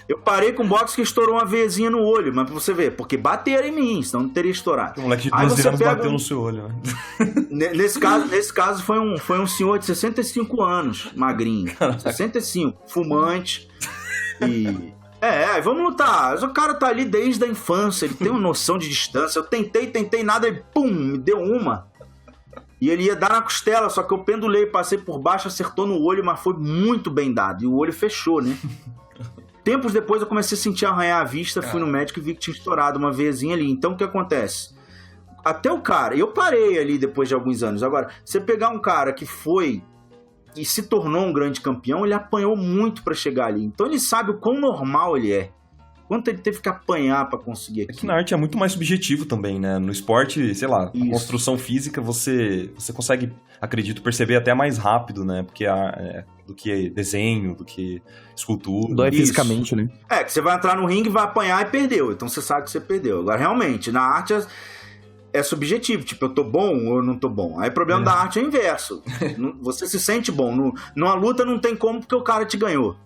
eu parei com um boxe que estourou uma veiazinha no olho, mas pra você ver, porque bateram em mim, senão não teria estourado. O moleque de 12 anos bateu no seu olho, né? Nesse caso foi um senhor de 65 anos, magrinho. Caraca. 65, fumante. E... vamos lutar. O cara tá ali desde a infância, ele tem uma noção de distância. Eu tentei nada e pum, me deu uma. E ele ia dar na costela, só que eu pendulei, passei por baixo, acertou no olho, mas foi muito bem dado. E o olho fechou, né? Tempos depois eu comecei a sentir arranhar a vista, fui no médico e vi que tinha estourado uma veiazinha ali. Então o que acontece? Até o cara, eu parei ali depois de alguns anos. Agora, você pegar um cara que foi e se tornou um grande campeão, ele apanhou muito pra chegar ali. Então ele sabe o quão normal ele é. Quanto ele teve que apanhar pra conseguir aquilo. É que na arte é muito mais subjetivo também, né? No esporte, sei lá, a construção física você consegue, acredito, perceber até mais rápido, né? Porque do que desenho, do que escultura. Dói fisicamente, né? Que você vai entrar no ringue, vai apanhar e perdeu. Então você sabe que você perdeu. Agora, realmente, na arte é subjetivo. Tipo, eu tô bom ou eu não tô bom? Aí o problema da arte é o inverso. Você se sente bom. Numa luta não tem como porque o cara te ganhou.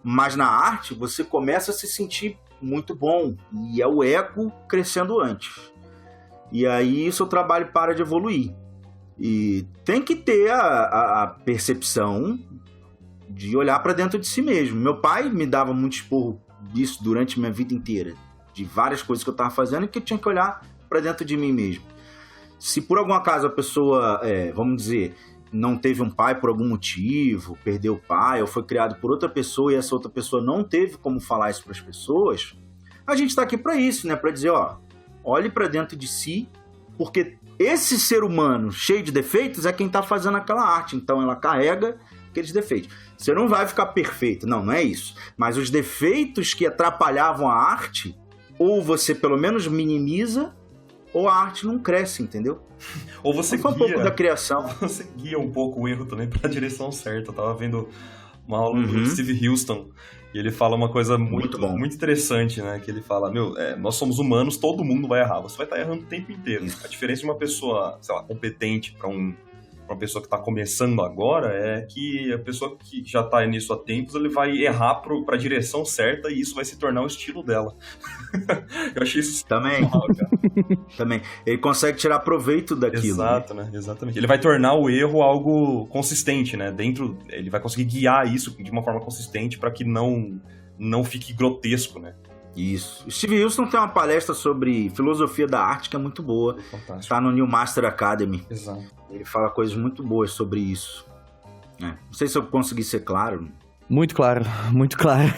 Mas na arte, você começa a se sentir muito bom. E é o ego crescendo antes. E aí, seu trabalho para de evoluir. E tem que ter a percepção de olhar para dentro de si mesmo. Meu pai me dava muito esporro disso durante minha vida inteira. De várias coisas que eu estava fazendo e que eu tinha que olhar para dentro de mim mesmo. Se por algum acaso a pessoa, vamos dizer... não teve um pai por algum motivo, perdeu o pai, ou foi criado por outra pessoa e essa outra pessoa não teve como falar isso para as pessoas, a gente está aqui para isso, né? Para dizer, olhe para dentro de si, porque esse ser humano cheio de defeitos é quem está fazendo aquela arte, então ela carrega aqueles defeitos. Você não vai ficar perfeito, não é isso. Mas os defeitos que atrapalhavam a arte, ou você pelo menos minimiza, ou a arte não cresce, entendeu? Ou você guia um pouco da criação. Você guia um pouco o erro também para a direção certa. Eu tava vendo uma aula do Steve Houston e ele fala uma coisa muito interessante, né? Que ele fala, nós somos humanos, todo mundo vai errar. Você vai estar errando o tempo inteiro. Isso. A diferença de uma pessoa, sei lá, competente para uma pessoa que está começando agora é que a pessoa que já está nisso há tempos, ele vai errar para a direção certa e isso vai se tornar o estilo dela. Eu achei isso também. Também. Ele consegue tirar proveito daquilo. Exato, né? Exatamente. Ele vai tornar o erro algo consistente, né? Ele vai conseguir guiar isso de uma forma consistente para que não fique grotesco, né? Isso. O Steve Houston tem uma palestra sobre filosofia da arte que é muito boa. Fantástico. Tá no New Master Academy. Exato. Ele fala coisas muito boas sobre isso. Não sei se eu consegui ser claro. Muito claro, muito claro.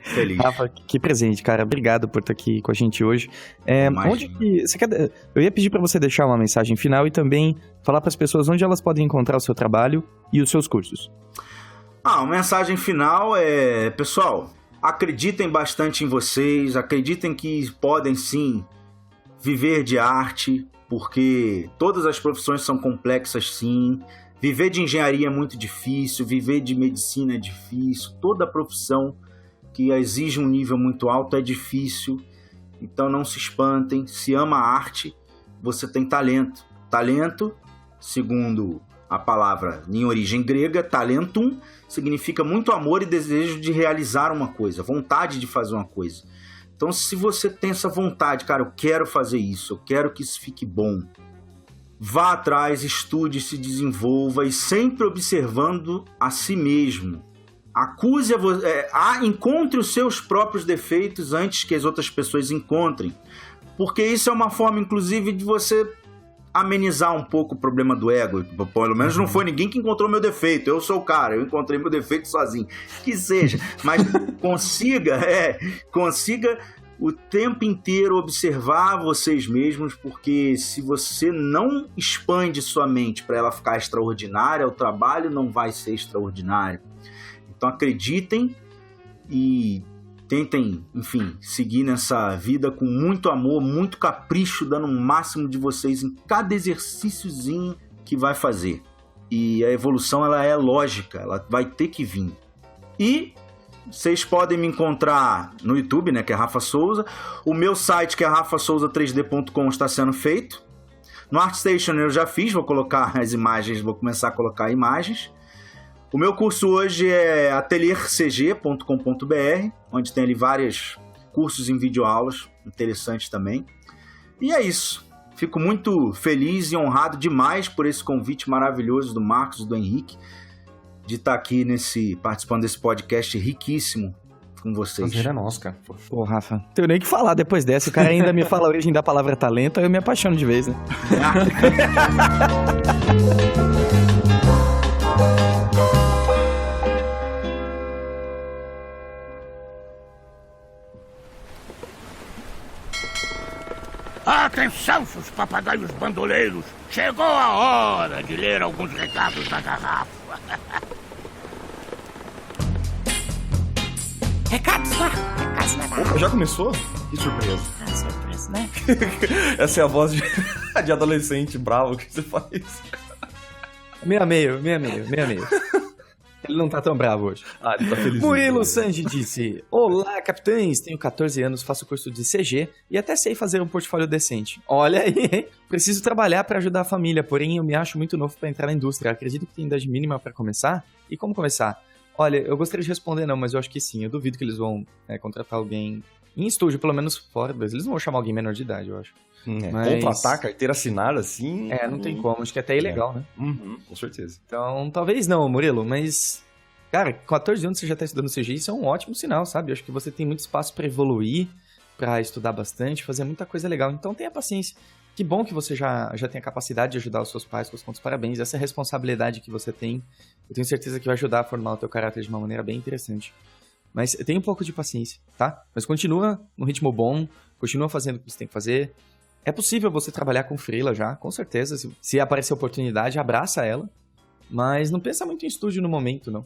Feliz. Rafa, que presente, cara. Obrigado por estar aqui com a gente hoje. Imagina. Onde que você quer? Eu ia pedir para você deixar uma mensagem final e também falar para as pessoas onde elas podem encontrar o seu trabalho e os seus cursos. A mensagem final é, pessoal, acreditem bastante em vocês, acreditem que podem sim viver de arte, porque todas as profissões são complexas sim. Viver de engenharia é muito difícil, viver de medicina é difícil, toda profissão que exige um nível muito alto é difícil, então não se espantem, se ama a arte, você tem talento. Talento, segundo a palavra em origem grega, talentum, significa muito amor e desejo de realizar uma coisa, vontade de fazer uma coisa. Então se você tem essa vontade, cara, eu quero fazer isso, eu quero que isso fique bom, vá atrás, estude, se desenvolva e sempre observando a si mesmo. Encontre os seus próprios defeitos antes que as outras pessoas encontrem. Porque isso é uma forma, inclusive, de você amenizar um pouco o problema do ego. Pelo menos não foi ninguém que encontrou meu defeito. Eu sou o cara, eu encontrei meu defeito sozinho. Que seja. Mas consiga o tempo inteiro observar vocês mesmos, porque se você não expande sua mente para ela ficar extraordinária, o trabalho não vai ser extraordinário. Então acreditem e tentem, enfim, seguir nessa vida com muito amor, muito capricho, dando o máximo de vocês em cada exercíciozinho que vai fazer. E a evolução ela é lógica, ela vai ter que vir. E vocês podem me encontrar no YouTube, né, que é Rafa Souza. O meu site, que é rafasouza3d.com, está sendo feito. No ArtStation eu já fiz, vou colocar as imagens, vou começar a colocar imagens. O meu curso hoje é ateliercg.com.br, onde tem ali vários cursos em videoaulas, interessantes também. E é isso. Fico muito feliz e honrado demais por esse convite maravilhoso do Marcos e do Henrique, de estar aqui participando desse podcast riquíssimo com vocês. Prazer é nosso, cara. Pô, Rafa, não tenho nem o que falar depois dessa. O cara ainda me fala a origem da palavra talento, aí eu me apaixono de vez, né? Atenção, seus papagaios bandoleiros! Chegou a hora de ler alguns recados da garrafa. Recados lá, recados na garrafa. Opa, já começou? Que surpresa. Ah, surpresa, né? Essa é a voz de adolescente bravo que você faz. Meia meio. Ele não tá tão bravo hoje. Ah, ele tá feliz. Murilo Sanji disse: Olá, capitães, tenho 14 anos, faço curso de CG e até sei fazer um portfólio decente. Olha aí, hein? Preciso trabalhar pra ajudar a família, porém eu me acho muito novo pra entrar na indústria. Acredito que tem idade mínima pra começar? E como começar? Olha, eu gostaria de responder não, mas eu acho que sim. Eu duvido que eles vão contratar alguém em estúdio, pelo menos fora do Brasil. Eles não vão chamar alguém menor de idade, eu acho. Mas... Contratar, carteira assinada, assim... não tem como. Acho que até é ilegal, né? Com certeza. Então, talvez não, Murilo, mas... Cara, 14 anos você já tá estudando CG, isso é um ótimo sinal, sabe? Eu acho que você tem muito espaço pra evoluir, pra estudar bastante, fazer muita coisa legal. Então, tenha paciência. Que bom que você já tem a capacidade de ajudar os seus pais com os contos. Parabéns. Essa responsabilidade que você tem, eu tenho certeza que vai ajudar a formar o teu caráter de uma maneira bem interessante. Mas tenha um pouco de paciência, tá? Mas continua no ritmo bom, continua fazendo o que você tem que fazer. É possível você trabalhar com freela já, com certeza. Se aparecer oportunidade, abraça ela. Mas não pensa muito em estúdio no momento, não.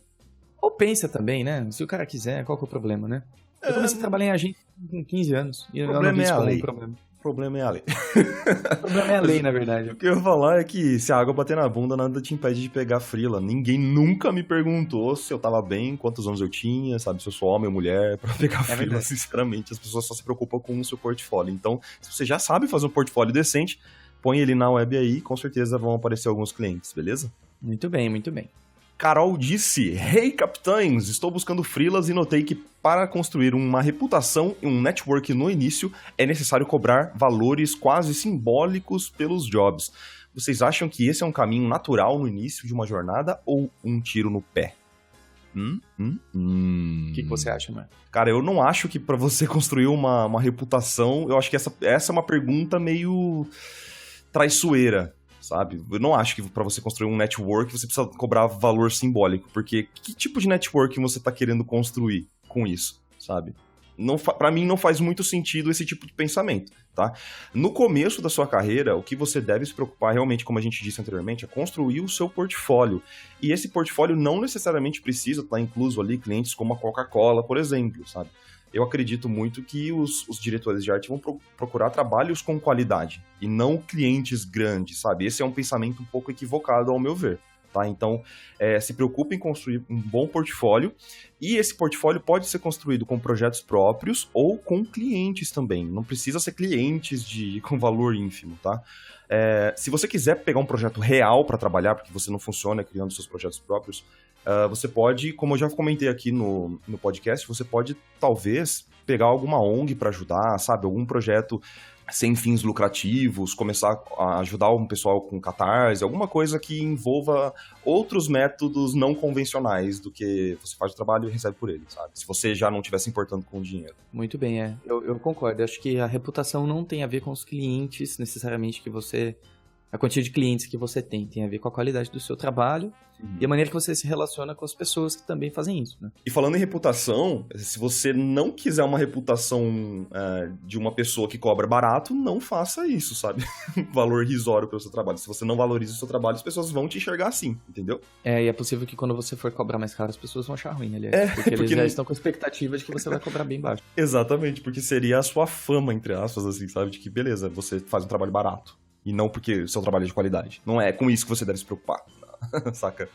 Ou pensa também, né? Se o cara quiser, qual que é o problema, né? Eu comecei a trabalhar em agência com 15 anos. E o problema é a lei. O problema é a lei. O problema é a lei, na verdade. O que eu ia falar é que se a água bater na bunda, nada te impede de pegar freela. Ninguém nunca me perguntou se eu tava bem, quantos anos eu tinha, sabe? Se eu sou homem ou mulher, pra pegar freela, verdade. Sinceramente. As pessoas só se preocupam com o seu portfólio. Então, se você já sabe fazer um portfólio decente, põe ele na web aí, com certeza vão aparecer alguns clientes, beleza? Muito bem, muito bem. Carol disse: Hey, capitães, estou buscando freelas e notei que para construir uma reputação e um network no início é necessário cobrar valores quase simbólicos pelos jobs. Vocês acham que esse é um caminho natural no início de uma jornada ou um tiro no pé? O que você acha, mano? Cara, eu não acho que para você construir uma reputação, eu acho que essa é uma pergunta meio traiçoeira. sabe? Eu não acho que para você construir um network você precisa cobrar valor simbólico, porque que tipo de network você tá querendo construir com isso, sabe? Para mim não faz muito sentido esse tipo de pensamento, tá? No começo da sua carreira, o que você deve se preocupar realmente, como a gente disse anteriormente, é construir o seu portfólio. E esse portfólio não necessariamente precisa estar incluso ali clientes como a Coca-Cola, por exemplo, sabe? Eu acredito muito que os diretores de arte vão procurar trabalhos com qualidade e não clientes grandes, sabe? Esse é um pensamento um pouco equivocado, ao meu ver. Tá? Então, se preocupe em construir um bom portfólio, e esse portfólio pode ser construído com projetos próprios ou com clientes também. Não precisa ser clientes com valor ínfimo, tá? Se você quiser pegar um projeto real para trabalhar, porque você não funciona criando seus projetos próprios, você pode, como eu já comentei aqui no podcast, você pode talvez pegar alguma ONG para ajudar, sabe? Algum projeto sem fins lucrativos, começar a ajudar um pessoal com catarse, alguma coisa que envolva outros métodos não convencionais do que você faz o trabalho e recebe por ele, sabe? Se você já não estivesse importando com o dinheiro. Muito bem, eu concordo. Eu acho que a reputação não tem a ver com os clientes, necessariamente, a quantia de clientes que você tem a ver com a qualidade do seu trabalho e a maneira que você se relaciona com as pessoas que também fazem isso, né? E falando em reputação, se você não quiser uma reputação de uma pessoa que cobra barato, não faça isso, sabe? Valor irrisório pelo seu trabalho. Se você não valoriza o seu trabalho, as pessoas vão te enxergar assim, entendeu? E é possível que quando você for cobrar mais caro, as pessoas vão achar ruim, aliás. Porque eles já estão com a expectativa de que você vai cobrar bem baixo. Exatamente, porque seria a sua fama, entre aspas, assim, sabe? De que, beleza, você faz um trabalho barato. E não porque o seu trabalho é de qualidade. Não é com isso que você deve se preocupar. Saca?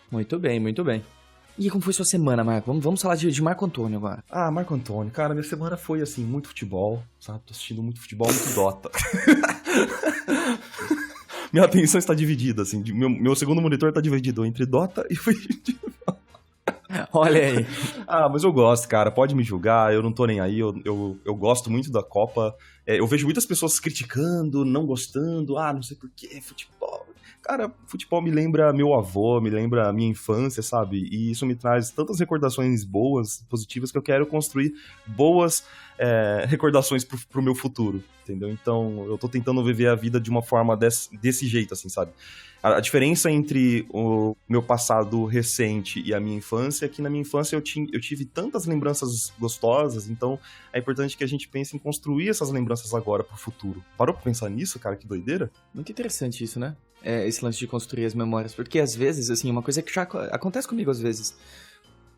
Muito bem, muito bem. E como foi sua semana, Marco? Vamos falar de Marco Antônio agora. Ah, Marco Antônio. Cara, minha semana foi, assim, muito futebol, sabe? Tô assistindo muito futebol, muito Dota. Minha atenção está dividida, assim. Meu segundo monitor tá dividido entre Dota e futebol. Olha aí. Ah, mas eu gosto, cara. Pode me julgar, eu não tô nem aí. Eu gosto muito da Copa. Eu vejo muitas pessoas criticando, não gostando. Ah, não sei por quê, futebol. Cara, futebol me lembra meu avô, me lembra a minha infância, sabe? E isso me traz tantas recordações boas, positivas, que eu quero construir boas recordações pro meu futuro, entendeu? Então, eu tô tentando viver a vida de uma forma desse jeito, assim, sabe? A diferença entre o meu passado recente e a minha infância é que na minha infância eu tive tantas lembranças gostosas, então é importante que a gente pense em construir essas lembranças agora pro futuro. Parou pra pensar nisso, cara? Que doideira? Muito interessante isso, né? Esse lance de construir as memórias. Porque às vezes, assim, uma coisa que já acontece comigo às vezes.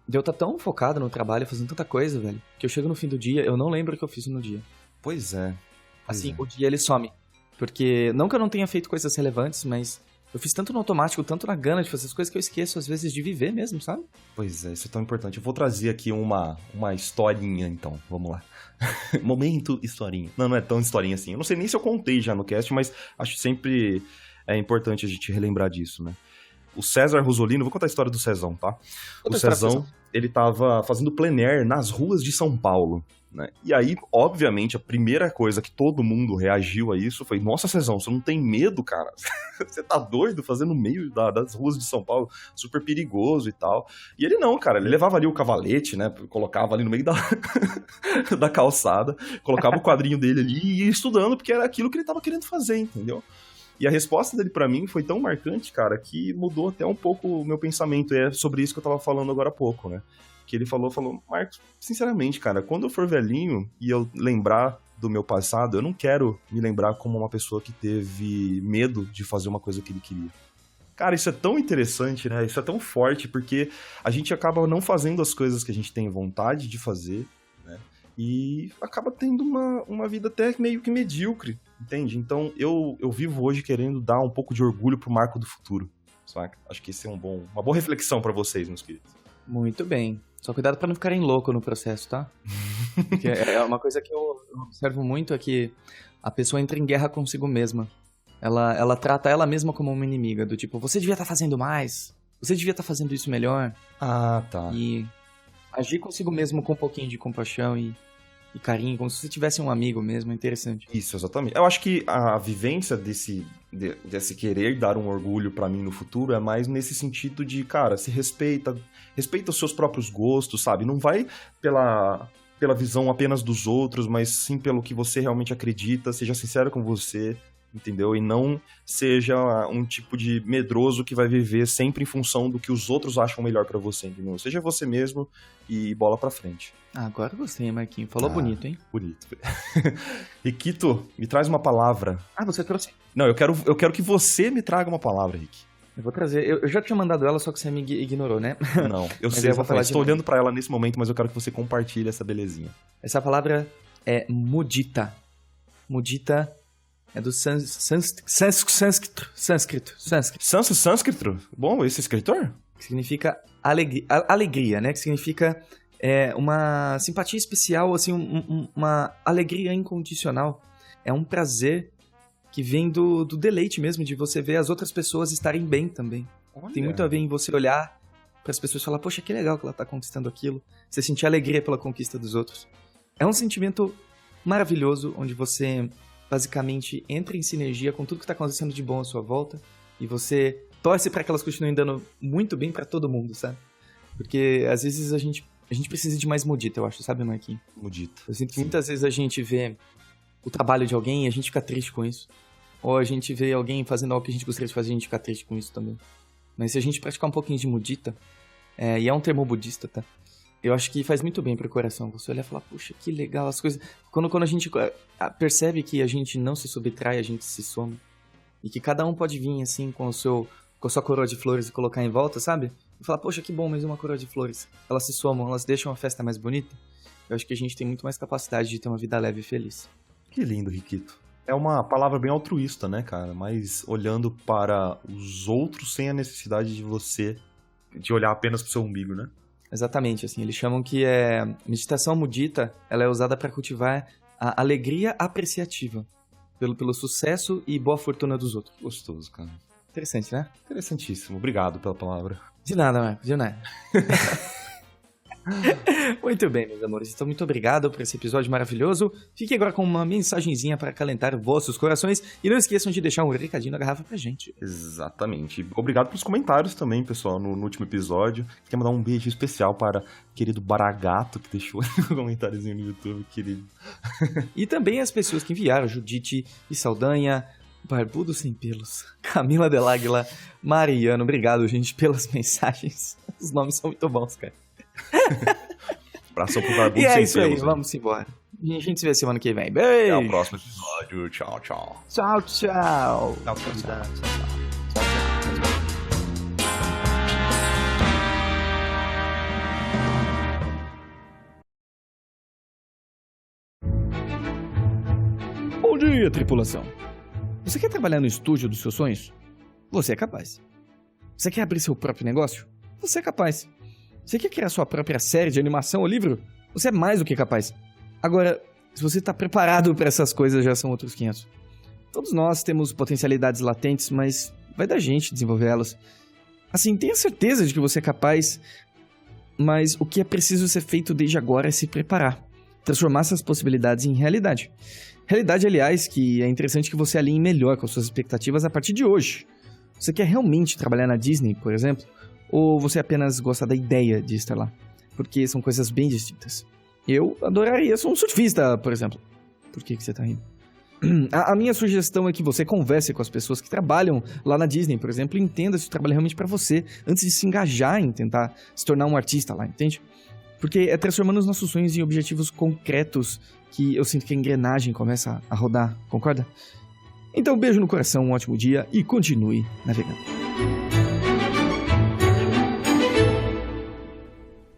Eu tô tão focado no trabalho, fazendo tanta coisa, velho, que eu chego no fim do dia, eu não lembro o que eu fiz no dia. Pois é. Assim, o dia ele some. Porque, não que eu não tenha feito coisas relevantes, mas eu fiz tanto no automático, tanto na gana de fazer as coisas que eu esqueço, às vezes, de viver mesmo, sabe? Pois é, isso é tão importante. Eu vou trazer aqui uma historinha, então. Vamos lá. Momento historinha. Não é tão historinha assim. Eu não sei nem se eu contei já no cast, mas acho sempre importante a gente relembrar disso, né? O César Rosolino, vou contar a história do Cezão, tá? O Cezão, ele tava fazendo plein air nas ruas de São Paulo, né? E aí, obviamente, a primeira coisa que todo mundo reagiu a isso foi: nossa, Cezão, você não tem medo, cara? Você tá doido fazendo no meio das ruas de São Paulo? Super perigoso e tal. E ele não, cara, ele levava ali o cavalete, né? Colocava ali no meio da calçada, colocava o quadrinho dele ali e ia estudando, porque era aquilo que ele tava querendo fazer, entendeu? E a resposta dele pra mim foi tão marcante, cara, que mudou até um pouco o meu pensamento. É sobre isso que eu tava falando agora há pouco, né? Que ele falou, Marcos, sinceramente, cara, quando eu for velhinho e eu lembrar do meu passado, eu não quero me lembrar como uma pessoa que teve medo de fazer uma coisa que ele queria. Cara, isso é tão interessante, né? Isso é tão forte, porque a gente acaba não fazendo as coisas que a gente tem vontade de fazer, né? E acaba tendo uma vida até meio que medíocre, entende? Então, eu vivo hoje querendo dar um pouco de orgulho pro Marco do futuro, saca? Acho que esse é uma boa reflexão pra vocês, meus queridos. Muito bem. Só cuidado pra não ficarem louco no processo, tá? Porque é uma coisa que eu observo muito, é que a pessoa entra em guerra consigo mesma. Ela trata ela mesma como uma inimiga, do tipo, você devia estar fazendo mais, você devia estar fazendo isso melhor. Ah, tá. E agir consigo mesmo com um pouquinho de compaixão e carinho, como se você tivesse um amigo mesmo, é interessante. Isso, exatamente. Eu acho que a vivência desse querer dar um orgulho pra mim no futuro é mais nesse sentido de, cara, se respeita os seus próprios gostos, sabe? Não vai pela visão apenas dos outros, mas sim pelo que você realmente acredita, seja sincero com você entendeu? E não seja um tipo de medroso que vai viver sempre em função do que os outros acham melhor pra você, entendeu? Seja você mesmo e bola pra frente. Ah, agora eu gostei, Marquinhos. Falou bonito, hein? Bonito. Riquito, me traz uma palavra. Ah, você trouxe? Não, eu quero que você me traga uma palavra, Rick. Eu vou trazer. Eu já tinha mandado ela, só que você me ignorou, né? Não, eu Mas sei, eu vou falar estou de olhando pra ela nesse momento, mas eu quero que você compartilhe essa belezinha. Essa palavra é mudita. Mudita é do sânscrito. Sânscrito? Bom, esse escritor? Que significa alegria, né? Que significa uma simpatia especial, assim, uma alegria incondicional. É um prazer que vem do deleite mesmo, de você ver as outras pessoas estarem bem também. Olha. Tem muito a ver em você olhar para as pessoas e falar, poxa, que legal que ela tá conquistando aquilo. Você sentir alegria pela conquista dos outros. É um sentimento maravilhoso, onde você basicamente entra em sinergia com tudo que tá acontecendo de bom à sua volta e você torce para que elas continuem dando muito bem para todo mundo, sabe? Porque às vezes a gente precisa de mais mudita, eu acho, sabe, Marquinhos? Mudita. Eu sinto que muitas vezes a gente vê o trabalho de alguém e a gente fica triste com isso. Ou a gente vê alguém fazendo algo que a gente gostaria de fazer e a gente fica triste com isso também. Mas se a gente praticar um pouquinho de mudita, e é um termo budista, tá? Eu acho que faz muito bem pro coração. Você olhar e falar, puxa, que legal as coisas. Quando a gente percebe que a gente não se subtrai, a gente se soma. E que cada um pode vir, assim, com a sua coroa de flores e colocar em volta, sabe? E falar, poxa, que bom, mais uma coroa de flores. Elas se somam, elas deixam a festa mais bonita. Eu acho que a gente tem muito mais capacidade de ter uma vida leve e feliz. Que lindo, Riquito. É uma palavra bem altruísta, né, cara? Mas olhando para os outros sem a necessidade de olhar apenas pro seu umbigo, né? Exatamente, assim, eles chamam que meditação mudita, ela é usada para cultivar a alegria apreciativa pelo sucesso e boa fortuna dos outros. Gostoso, cara. Interessante, né? Interessantíssimo. Obrigado pela palavra. De nada, Marco, de nada. Muito bem, meus amores. Então, muito obrigado por esse episódio maravilhoso. Fique agora com uma mensagenzinha para acalentar vossos corações. E não esqueçam de deixar um recadinho na garrafa pra gente. Exatamente. Obrigado pelos comentários também, pessoal, no último episódio. Queria mandar um beijo especial para o querido Baragato, que deixou um comentáriozinho no YouTube, querido. E também as pessoas que enviaram, Judite e Saldanha, Barbudo Sem Pelos, Camila Deláguila, Mariano. Obrigado, gente, pelas mensagens. Os nomes são muito bons, cara. Abração pro Barbudo E é Sem isso aí, Pelos, vamos embora. A gente se vê semana que vem. Beijo! Até o próximo episódio. Tchau, tchau. Tchau, tchau. Tchau, tchau. Bom dia, tripulação. Você quer trabalhar no estúdio dos seus sonhos? Você é capaz. Você quer abrir seu próprio negócio? Você é capaz. Você quer criar sua própria série de animação ou livro? Você é mais do que capaz. Agora, se você está preparado para essas coisas, já são outros 500. Todos nós temos potencialidades latentes, mas vai da gente desenvolver elas. Assim, tenha certeza de que você é capaz, mas o que é preciso ser feito desde agora é se preparar. Transformar essas possibilidades em realidade. Realidade, aliás, que é interessante que você alinhe melhor com as suas expectativas a partir de hoje. Você quer realmente trabalhar na Disney, por exemplo? Ou você apenas gosta da ideia de estar lá? Porque são coisas bem distintas. Eu adoraria ser um surfista, por exemplo. Por que você tá rindo? A minha sugestão é que você converse com as pessoas que trabalham lá na Disney, por exemplo, e entenda se o trabalho é realmente pra você, antes de se engajar em tentar se tornar um artista lá, entende? Porque é transformando os nossos sonhos em objetivos concretos que eu sinto que a engrenagem começa a rodar, concorda? Então, beijo no coração, um ótimo dia e continue navegando.